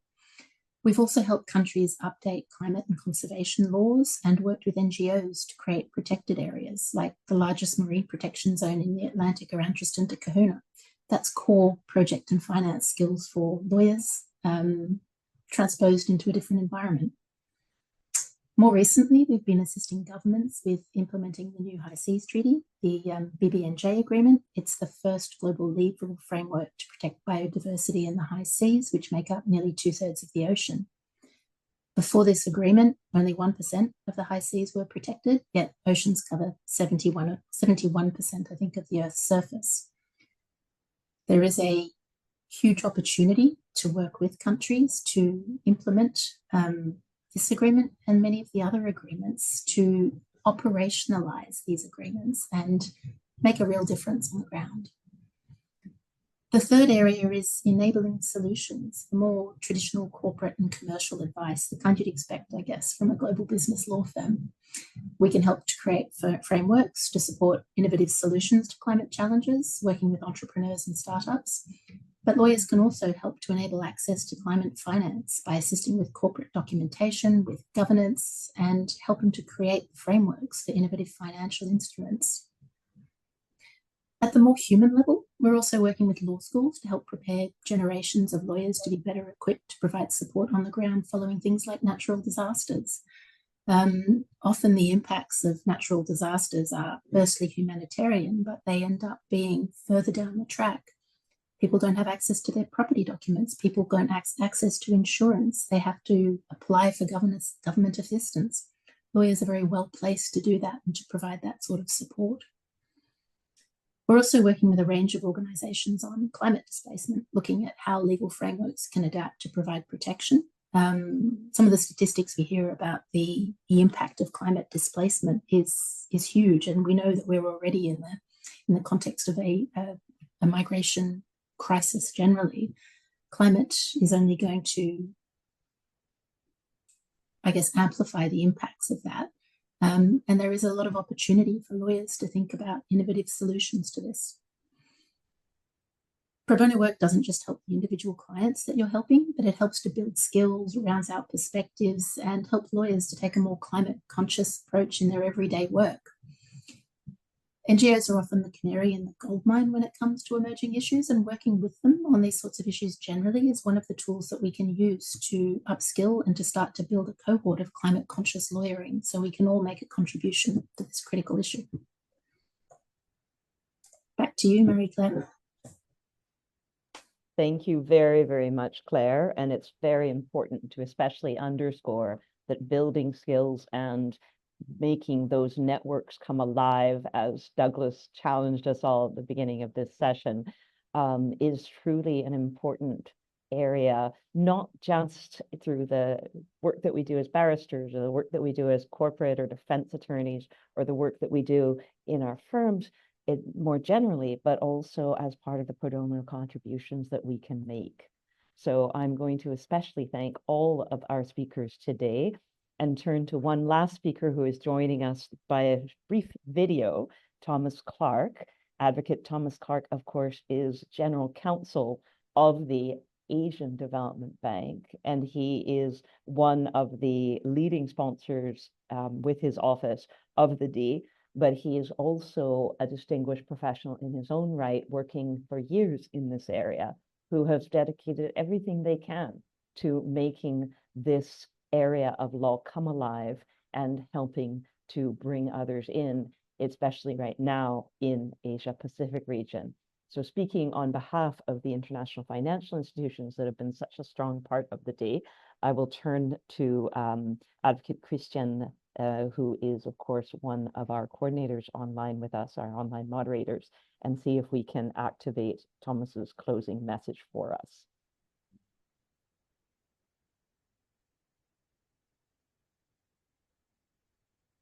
We've also helped countries update climate and conservation laws and worked with NGOs to create protected areas like the largest marine protection zone in the Atlantic around Tristan da Cunha. That's core project and finance skills for lawyers transposed into a different environment. More recently, we've been assisting governments with implementing the new High Seas Treaty, the BBNJ agreement. It's the first global legal framework to protect biodiversity in the high seas, which make up nearly 2/3 of the ocean. Before this agreement, only 1% of the high seas were protected, yet oceans cover 71%, I think, of the Earth's surface. There is a huge opportunity to work with countries to implement this agreement and many of the other agreements to operationalize these agreements and make a real difference on the ground. The third area is enabling solutions, more traditional corporate and commercial advice, the kind you'd expect, I guess, from a global business law firm. We can help to create frameworks to support innovative solutions to climate challenges, working with entrepreneurs and startups. But lawyers can also help to enable access to climate finance by assisting with corporate documentation, with governance, and helping to create frameworks for innovative financial instruments. At the more human level, we're also working with law schools to help prepare generations of lawyers to be better equipped to provide support on the ground following things like natural disasters. Often the impacts of natural disasters are firstly humanitarian, but they end up being further down the track. People don't have access to their property documents. People don't have access to insurance. They have to apply for government assistance. Lawyers are very well placed to do that and to provide that sort of support. We're also working with a range of organisations on climate displacement, looking at how legal frameworks can adapt to provide protection. Some of the statistics we hear about the impact of climate displacement is huge, and we know that we're already in the context of a migration crisis generally. Climate is only going to, I guess, amplify the impacts of that. And there is a lot of opportunity for lawyers to think about innovative solutions to this. Pro bono work doesn't just help the individual clients that you're helping, but it helps to build skills, rounds out perspectives, and help lawyers to take a more climate conscious approach in their everyday work. NGOs are often the canary in the gold mine when it comes to emerging issues, and working with them on these sorts of issues generally is one of the tools that we can use to upskill and to start to build a cohort of climate conscious lawyering so we can all make a contribution to this critical issue. Back to you, Marie-Claire. Thank you very, very much, Claire. And it's very important to especially underscore that building skills and making those networks come alive, as Douglas challenged us all at the beginning of this session, is truly an important area, not just through the work that we do as barristers or the work that we do as corporate or defense attorneys or the work that we do in our firms more generally, but also as part of the pro bono contributions that we can make. So I'm going to especially thank all of our speakers today and turn to one last speaker who is joining us by a brief video, Thomas Clark. Advocate Thomas Clark, of course, is General Counsel of the Asian Development Bank, and he is one of the leading sponsors with his office of the D, but he is also a distinguished professional in his own right, working for years in this area, who has dedicated everything they can to making this area of law come alive and helping to bring others in, especially right now in Asia Pacific region. So speaking on behalf of the international financial institutions that have been such a strong part of the day, I will turn to Advocate Christian, who is, of course, one of our coordinators online with us, our online moderators, and see if we can activate Thomas's closing message for us.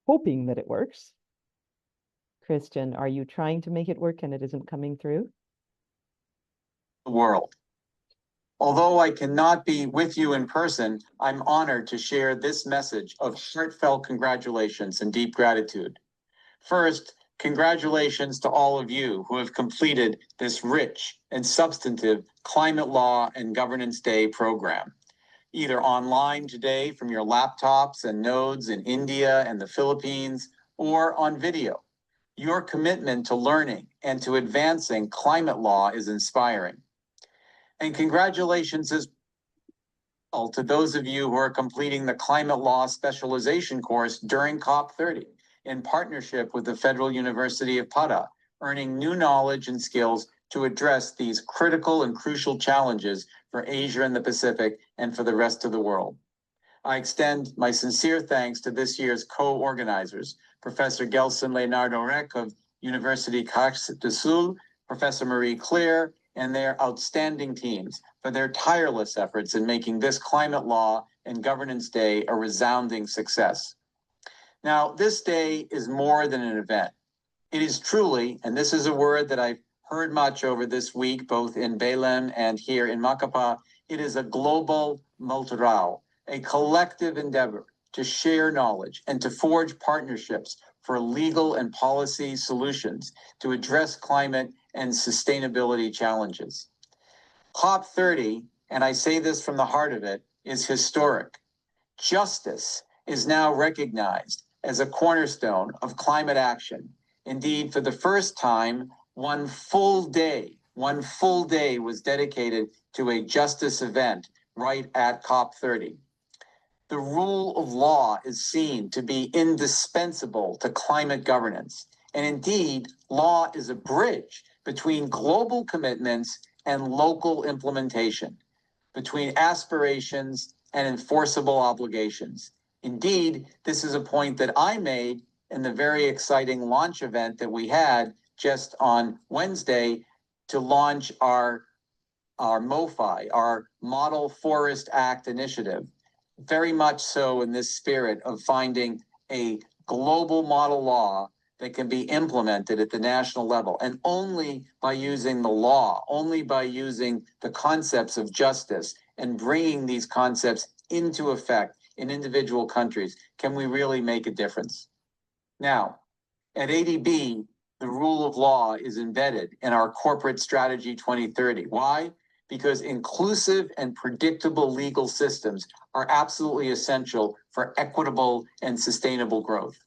Hoping that it works. Christian, are you trying to make it work and it isn't coming through? World. Although I cannot be with you in person, I'm honored to share this message of heartfelt congratulations and deep gratitude. First, congratulations to all of you who have completed this rich and substantive Climate Law and Governance Day program, either online today from your laptops and nodes in India and the Philippines, or on video. Your commitment to learning and to advancing climate law is inspiring. And congratulations as well to those of you who are completing the Climate Law Specialization course during COP30 in partnership with the Federal University of Para, earning new knowledge and skills to address these critical and crucial challenges for Asia and the Pacific and for the rest of the world. I extend my sincere thanks to this year's co-organizers, Professor Yalcin Leonardo Rec of University Caix de Sul, Professor Marie Claire, and their outstanding teams for their tireless efforts in making this Climate Law and Governance Day a resounding success. Now, this day is more than an event. It is truly, and this is a word that I've heard much over this week, both in Belém and here in Macapá, it is a global multirao, a collective endeavor to share knowledge and to forge partnerships for legal and policy solutions to address climate and sustainability challenges. COP30, and I say this from the heart of it, is historic. Justice is now recognized as a cornerstone of climate action. Indeed, for the first time, one full day was dedicated to a justice event right at COP30. The rule of law is seen to be indispensable to climate governance. And indeed, law is a bridge between global commitments and local implementation, between aspirations and enforceable obligations. Indeed, this is a point that I made in the very exciting launch event that we had just on Wednesday to launch our MOFI, our Model Forest Act initiative. Very much so in this spirit of finding a global model law that can be implemented at the national level. And only by using the law, only by using the concepts of justice and bringing these concepts into effect in individual countries, can we really make a difference. Now, at ADB, the rule of law is embedded in our corporate strategy 2030. Why? Because inclusive and predictable legal systems are absolutely essential for equitable and sustainable growth.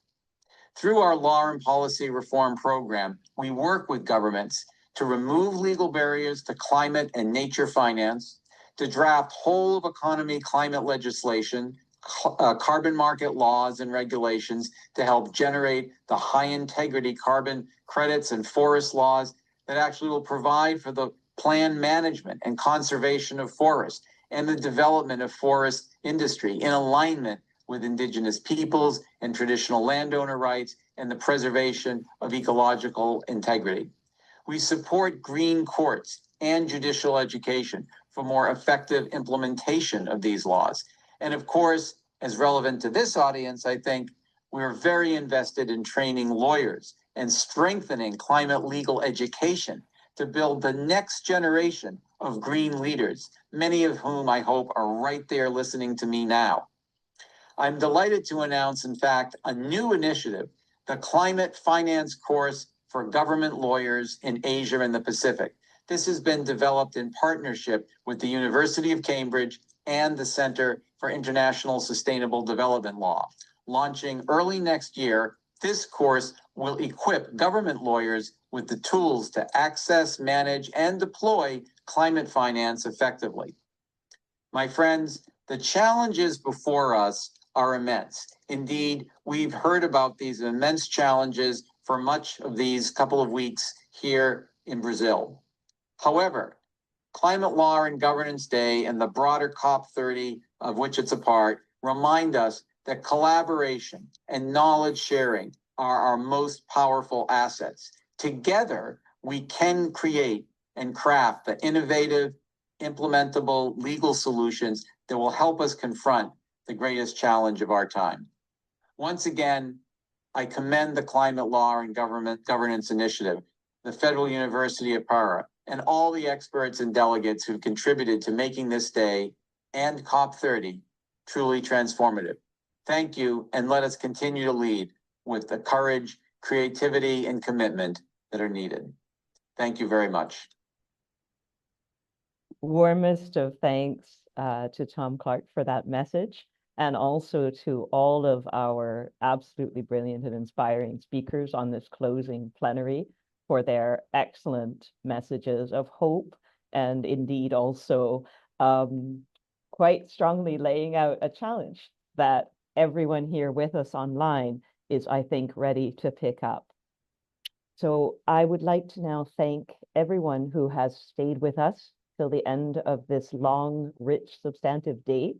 Through our Law and Policy Reform Program, we work with governments to remove legal barriers to climate and nature finance, to draft whole of economy climate legislation, carbon market laws and regulations to help generate the high integrity carbon credits and forest laws that actually will provide for the planned management and conservation of forests and the development of forest industry in alignment with indigenous peoples and traditional landowner rights and the preservation of ecological integrity. We support green courts and judicial education for more effective implementation of these laws. And of course, as relevant to this audience, I think we're very invested in training lawyers and strengthening climate legal education to build the next generation of green leaders, many of whom I hope are right there listening to me now. I'm delighted to announce, in fact, a new initiative, the Climate Finance Course for Government Lawyers in Asia and the Pacific. This has been developed in partnership with the University of Cambridge and the Center for International Sustainable Development Law. Launching early next year, this course will equip government lawyers with the tools to access, manage, and deploy climate finance effectively. My friends, the challenges before us are immense. Indeed, we've heard about these immense challenges for much of these couple of weeks here in Brazil. However, Climate Law and Governance Day and the broader COP30, of which it's a part, remind us that collaboration and knowledge sharing are our most powerful assets. Together, we can create and craft the innovative, implementable legal solutions that will help us confront the greatest challenge of our time. Once again, I commend the Climate Law and Governance Initiative, the Federal University of Para, and all the experts and delegates who contributed to making this day and COP30 truly transformative. Thank you, and let us continue to lead with the courage, creativity, and commitment that are needed. Thank you very much. Warmest of thanks to Tom Clark for that message, and also to all of our absolutely brilliant and inspiring speakers on this closing plenary for their excellent messages of hope, and indeed also quite strongly laying out a challenge that everyone here with us online is, I think, ready to pick up. So I would like to now thank everyone who has stayed with us till the end of this long, rich, substantive day.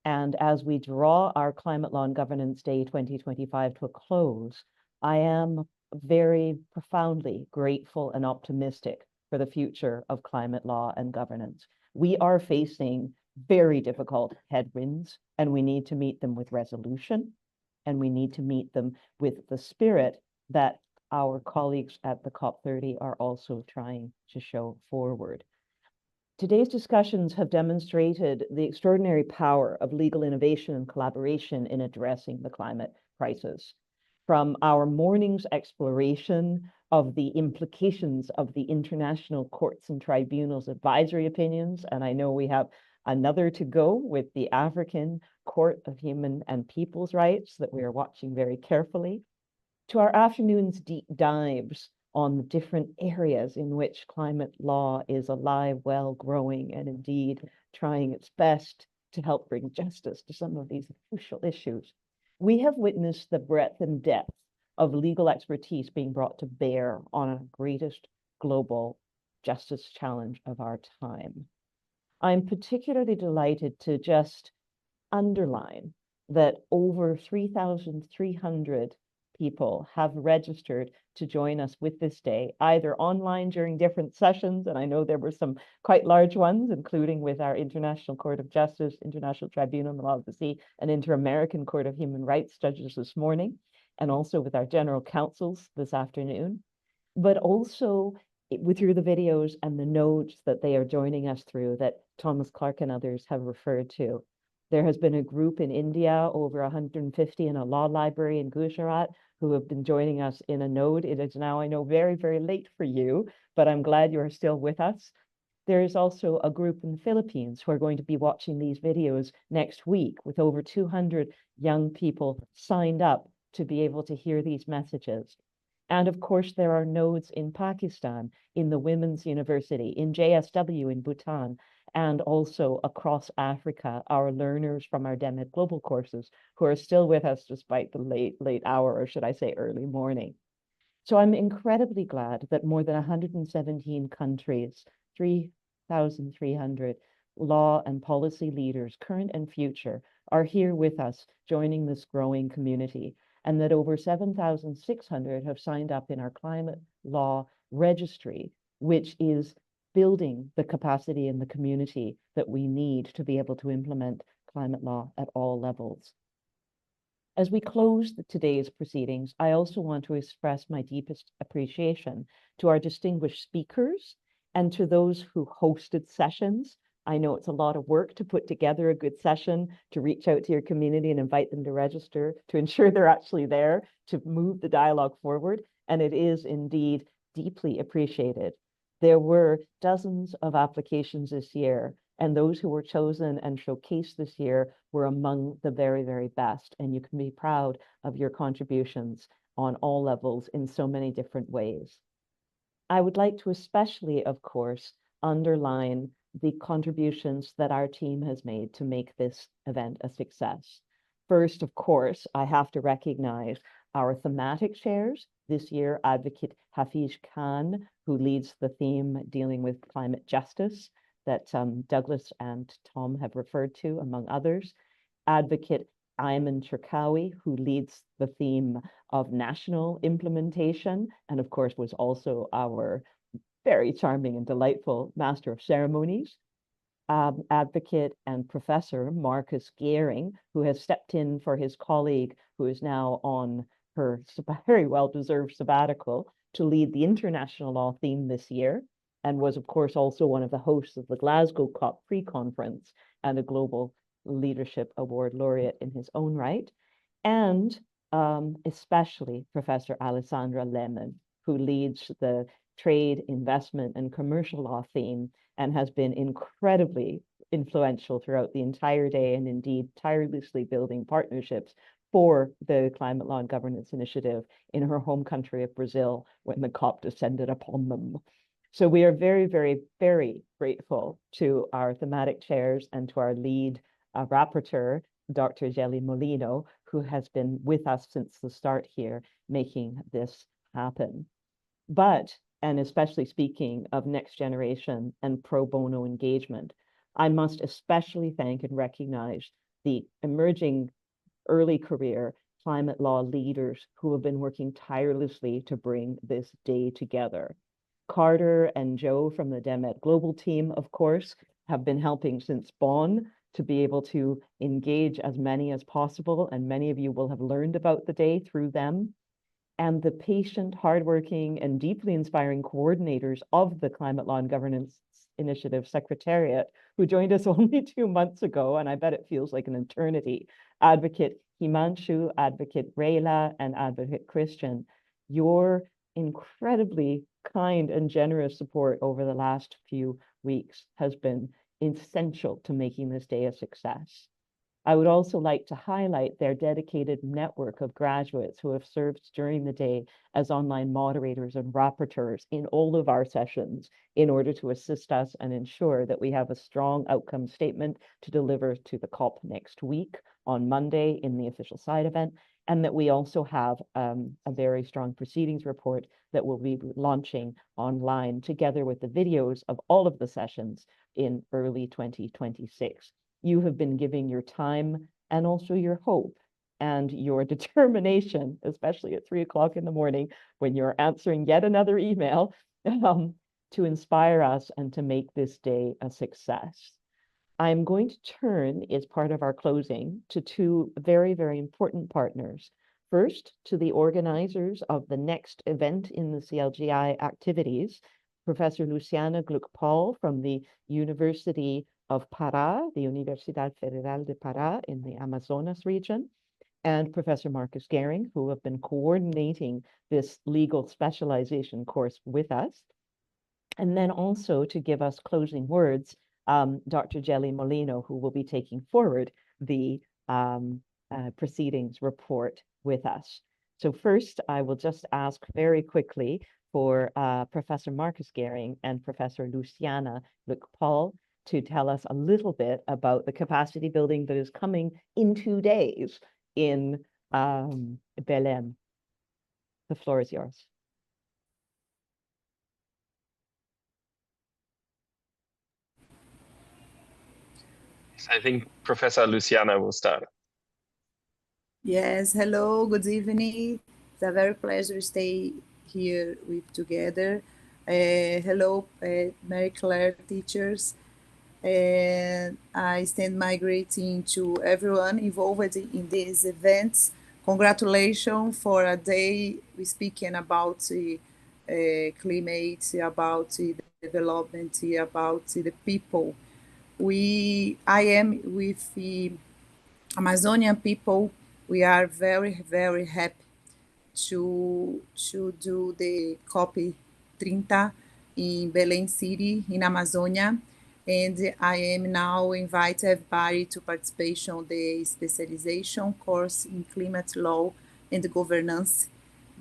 And as we draw our Climate Law and Governance Day 2025 to a close, I am very profoundly grateful and optimistic for the future of climate law and governance. We are facing very difficult headwinds, and we need to meet them with resolution, and we need to meet them with the spirit that our colleagues at the COP30 are also trying to show forward. Today's discussions have demonstrated the extraordinary power of legal innovation and collaboration in addressing the climate crisis. From our morning's exploration of the implications of the international courts and tribunals advisory opinions, and I know we have another to go with the African Court of Human and People's Rights that we are watching very carefully, to our afternoon's deep dives on the different areas in which climate law is alive, well, growing, and indeed trying its best to help bring justice to some of these crucial issues. We have witnessed the breadth and depth of legal expertise being brought to bear on our greatest global justice challenge of our time. I'm particularly delighted to just underline that over 3,300 people have registered to join us with this day, either online during different sessions, and I know there were some quite large ones, including with our International Court of Justice, International Tribunal on the Law of the Sea, and Inter-American Court of Human Rights judges this morning, and also with our general counsels this afternoon, but also through the videos and the notes that they are joining us through that Thomas Clark and others have referred to. There has been a group in India, over 150 in a law library in Gujarat, who have been joining us in a node. It is now, I know, very, very late for you, but I'm glad you are still with us. There is also a group in the Philippines who are going to be watching these videos next week, with over 200 young people signed up to be able to hear these messages. And of course, there are nodes in Pakistan, in the Women's University, in JSW in Bhutan, and also across Africa, our learners from our DEMED Global courses who are still with us despite the late hour, or should I say early morning. So I'm incredibly glad that more than 117 countries, 3,300 law and policy leaders, current and future, are here with us joining this growing community, and that over 7,600 have signed up in our climate law registry, which is building the capacity in the community that we need to be able to implement climate law at all levels. As we close today's proceedings, I also want to express my deepest appreciation to our distinguished speakers and to those who hosted sessions. I know it's a lot of work to put together a good session, to reach out to your community and invite them to register, to ensure they're actually there, to move the dialogue forward, and it is indeed deeply appreciated. There were dozens of applications this year, and those who were chosen and showcased this year were among the very, very best. And you can be proud of your contributions on all levels in so many different ways. I would like to especially, of course, underline the contributions that our team has made to make this event a success. First, of course, I have to recognize our thematic chairs. This year, Advocate Hafiz Khan, who leads the theme dealing with climate justice that Douglas and Tom have referred to, among others. Advocate Ayman Cherkaoui, who leads the theme of national implementation, and of course was also our very charming and delightful Master of Ceremonies. Advocate and Professor Marcus Gehring, who has stepped in for his colleague, who is now on her very well-deserved sabbatical, to lead the international law theme this year, and was, of course, also one of the hosts of the Glasgow COP pre-conference and a Global Leadership Award laureate in his own right. And especially Professor Alessandra Lehmann, who leads the trade, investment, and commercial law theme and has been incredibly influential throughout the entire day and indeed tirelessly building partnerships for the Climate Law and Governance Initiative in her home country of Brazil when the COP descended upon them. So we are very, very, very grateful to our thematic chairs and to our lead rapporteur, Dr. Gelli Molino, who has been with us since the start here, making this happen. But, and especially speaking of next generation and pro bono engagement, I must especially thank and recognize the emerging early career climate law leaders who have been working tirelessly to bring this day together. Carter and Joe from the DEMET Global team, of course, have been helping since Bonn to be able to engage as many as possible, and many of you will have learned about the day through them. And the patient, hardworking, and deeply inspiring coordinators of the Climate Law and Governance Initiative Secretariat, who joined us only 2 months ago, and I bet it feels like an eternity. Advocate Himanshu, Advocate Rayla, and Advocate Christian, your incredibly kind and generous support over the last few weeks has been essential to making this day a success. I would also like to highlight their dedicated network of graduates who have served during the day as online moderators and rapporteurs in all of our sessions in order to assist us and ensure that we have a strong outcome statement to deliver to the COP next week on Monday in the official side event, and that we also have a very strong proceedings report that we'll be launching online together with the videos of all of the sessions in early 2026. You have been giving your time and also your hope and your determination, especially at 3 o'clock in the morning when you're answering yet another email, to inspire us and to make this day a success. I'm going to turn, as part of our closing, to 2 very, very important partners. First, to the organizers of the next event in the CLGI activities, Professor Luciana Gluck-Paul from the University of Pará, the Universidad Federal de Pará in the Amazonas region, and Professor Marcus Gehring, who have been coordinating this legal specialization course with us. And then also to give us closing words, Dr. Gelli Molino, who will be taking forward the proceedings report with us. So first, I will just ask very quickly for Professor Marcus Gehring and Professor Luciana Gluck-Paul to tell us a little bit about the capacity building that is coming in 2 days in Belém. The floor is yours. I think Professor Luciana will start. Yes, hello, good evening. It's a very pleasure to stay here with together. Hello, Mary Claire teachers. And I extend my greeting to everyone involved in these events. Congratulations for a day we speaking about climate, about development, about the people. I am with the Amazonian people. We are very, very happy to do the COP30 in Belém City, in Amazonia. And I am now invite everybody to participate on the specialization course in climate law and governance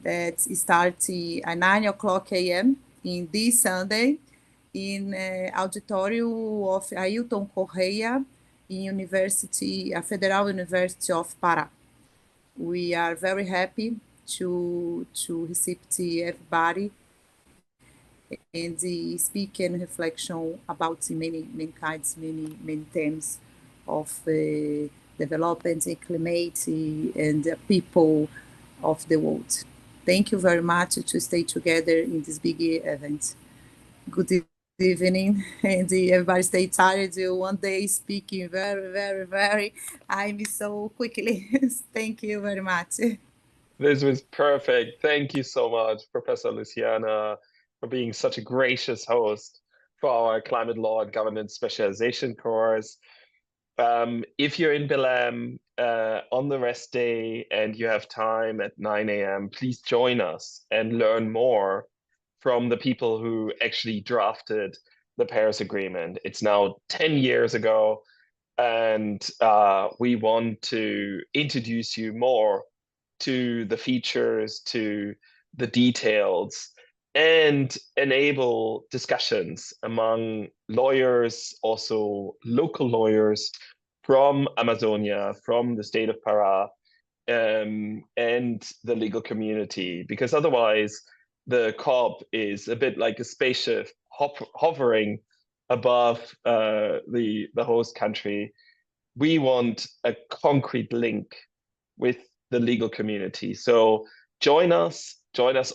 that starts at 9 o'clock a.m. in this Sunday in auditorium of Ailton Correia in Federal University of Pará. We are very happy to receive everybody and speak and reflection about many kinds, many themes of development, climate, and people of the world. Thank you very much to stay together in this big event. Good evening, and everybody stay tired. One day speaking very, I'm so quickly. Thank you very much. This was perfect. Thank you so much, Professor Luciana, for being such a gracious host for our climate law and governance specialization course. If you're in Belém on the rest day and you have time at 9 a.m., please join us and learn more from the people who actually drafted the Paris Agreement. It's now 10 years ago, and we want to introduce you more to the features, to the details, and enable discussions among lawyers, also local lawyers from Amazonia, from the state of Pará, and the legal community, because otherwise the COP is a bit like a spaceship hovering above the host country. We want a concrete link with the legal community. So join us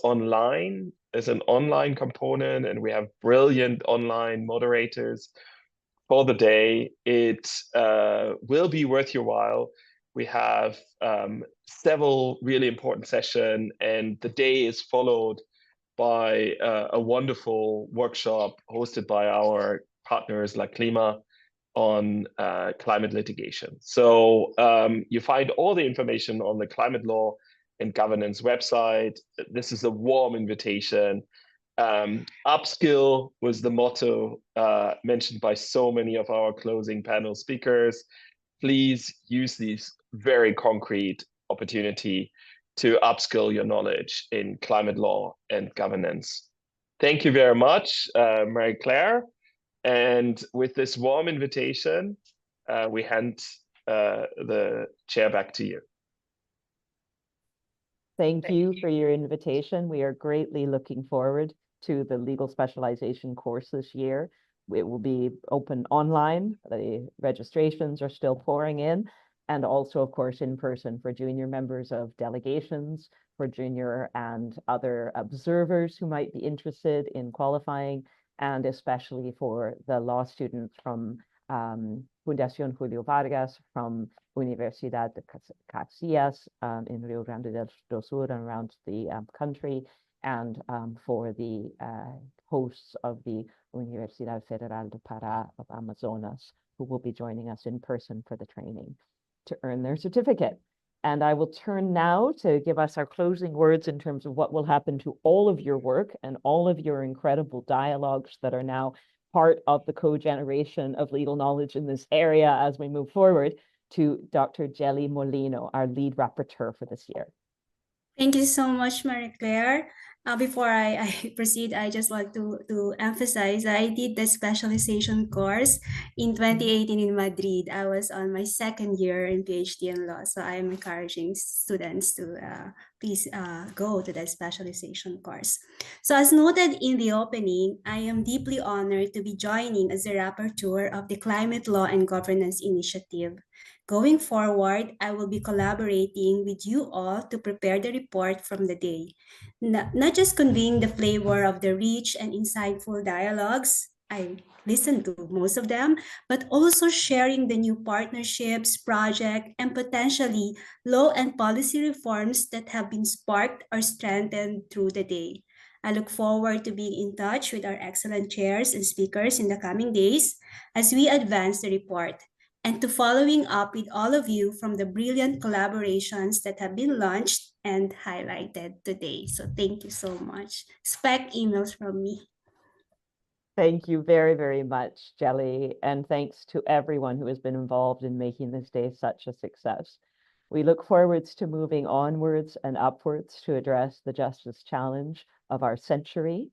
online. There's an online component, and we have brilliant online moderators for the day. It will be worth your while. We have several really important sessions, and the day is followed by a wonderful workshop hosted by our partners like Klima on climate litigation. So you find all the information on the climate law and governance website. This is a warm invitation. Upskill was the motto mentioned by so many of our closing panel speakers. Please use these very concrete opportunity to upskill your knowledge in climate law and governance. Thank you very much, Mary Claire. And with this warm invitation, we hand the chair back to you. Thank you for your invitation. We are greatly looking forward to the legal specialization course this year. It will be open online. The registrations are still pouring in, and also, of course, in person for junior members of delegations, for junior and other observers who might be interested in qualifying, and especially for the law students from Fundación Julio Vargas, from Universidad de Caxias in Rio Grande do Sul and around the country, and for the hosts of the Universidad Federal de Pará of Amazonas, who will be joining us in person for the training to earn their certificate. And I will turn now to give us our closing words in terms of what will happen to all of your work and all of your incredible dialogues that are now part of the co-generation of legal knowledge in this area as we move forward, to Dr. Jelly Molino, our lead rapporteur for this year. Thank you so much, Marie Claire. Before I proceed, I just want to emphasize I did the specialization course in 2018 in Madrid. I was on my second year in PhD in law, so I am encouraging students to please go to that specialization course. So as noted in the opening, I am deeply honored to be joining as the rapporteur of the Climate Law and Governance Initiative. Going forward, I will be collaborating with you all to prepare the report from the day, not just conveying the flavor of the rich and insightful dialogues, I listened to most of them, but also sharing the new partnerships, project, and potentially law and policy reforms that have been sparked or strengthened through the day. I look forward to being in touch with our excellent chairs and speakers in the coming days as we advance the report, and to following up with all of you from the brilliant collaborations that have been launched and highlighted today. So thank you so much. Expect emails from me. Thank you very, very much, Jelly, and thanks to everyone who has been involved in making this day such a success. We look forwards to moving onwards and upwards to address the justice challenge of our century,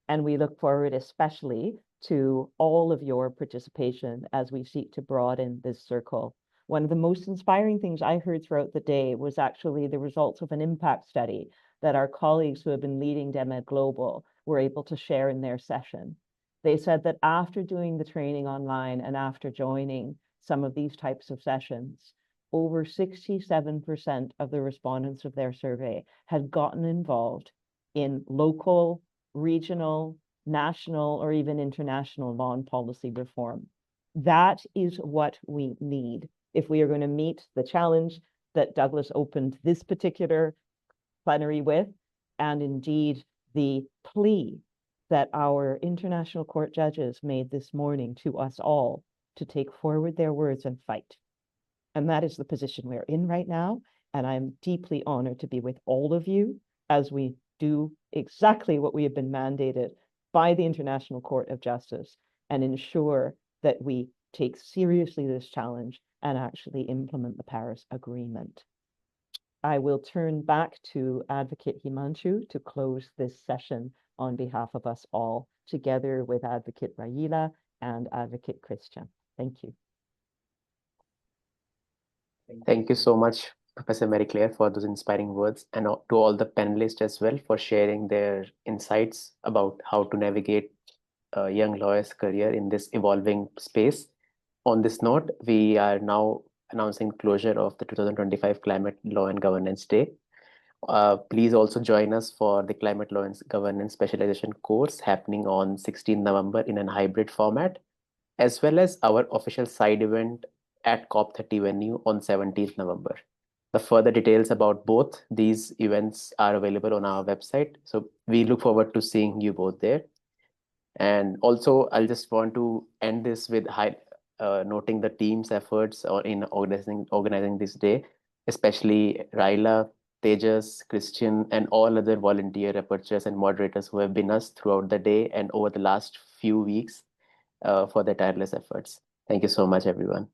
and we look forward especially to all of your participation as we seek to broaden this circle. One of the most inspiring things I heard throughout the day was actually the results of an impact study that our colleagues who have been leading DEMED Global were able to share in their session. They said that after doing the training online and after joining some of these types of sessions, over 67% of the respondents of their survey had gotten involved in local, regional, national, or even international law and policy reform. That is what we need if we are going to meet the challenge that Douglas opened this particular plenary with, and indeed the plea that our international court judges made this morning to us all to take forward their words and fight. And that is the position we're in right now. And I'm deeply honored to be with all of you as we do exactly what we have been mandated by the International Court of Justice and ensure that we take seriously this challenge and actually implement the Paris Agreement. I will turn back to Advocate Himanshu to close this session on behalf of us all, together with Advocate Raila and Advocate Christian. Thank you. Thank you so much, Professor Mary Claire, for those inspiring words, and to all the panelists as well for sharing their insights about how to navigate a young lawyer's career in this evolving space. On this note, we are now announcing closure of the 2025 Climate Law and Governance Day. Please also join us for the Climate Law and Governance Specialization course happening on 16 November in a hybrid format, as well as our official side event at COP30 venue on 17th November. The further details about both these events are available on our website. So we look forward to seeing you both there. And also, I'll just want to end this with noting the team's efforts in organizing this day, especially Raila, Tejas, Christian, and all other volunteer rapporteurs and moderators who have been us throughout the day and over the last few weeks for their tireless efforts. Thank you so much, everyone.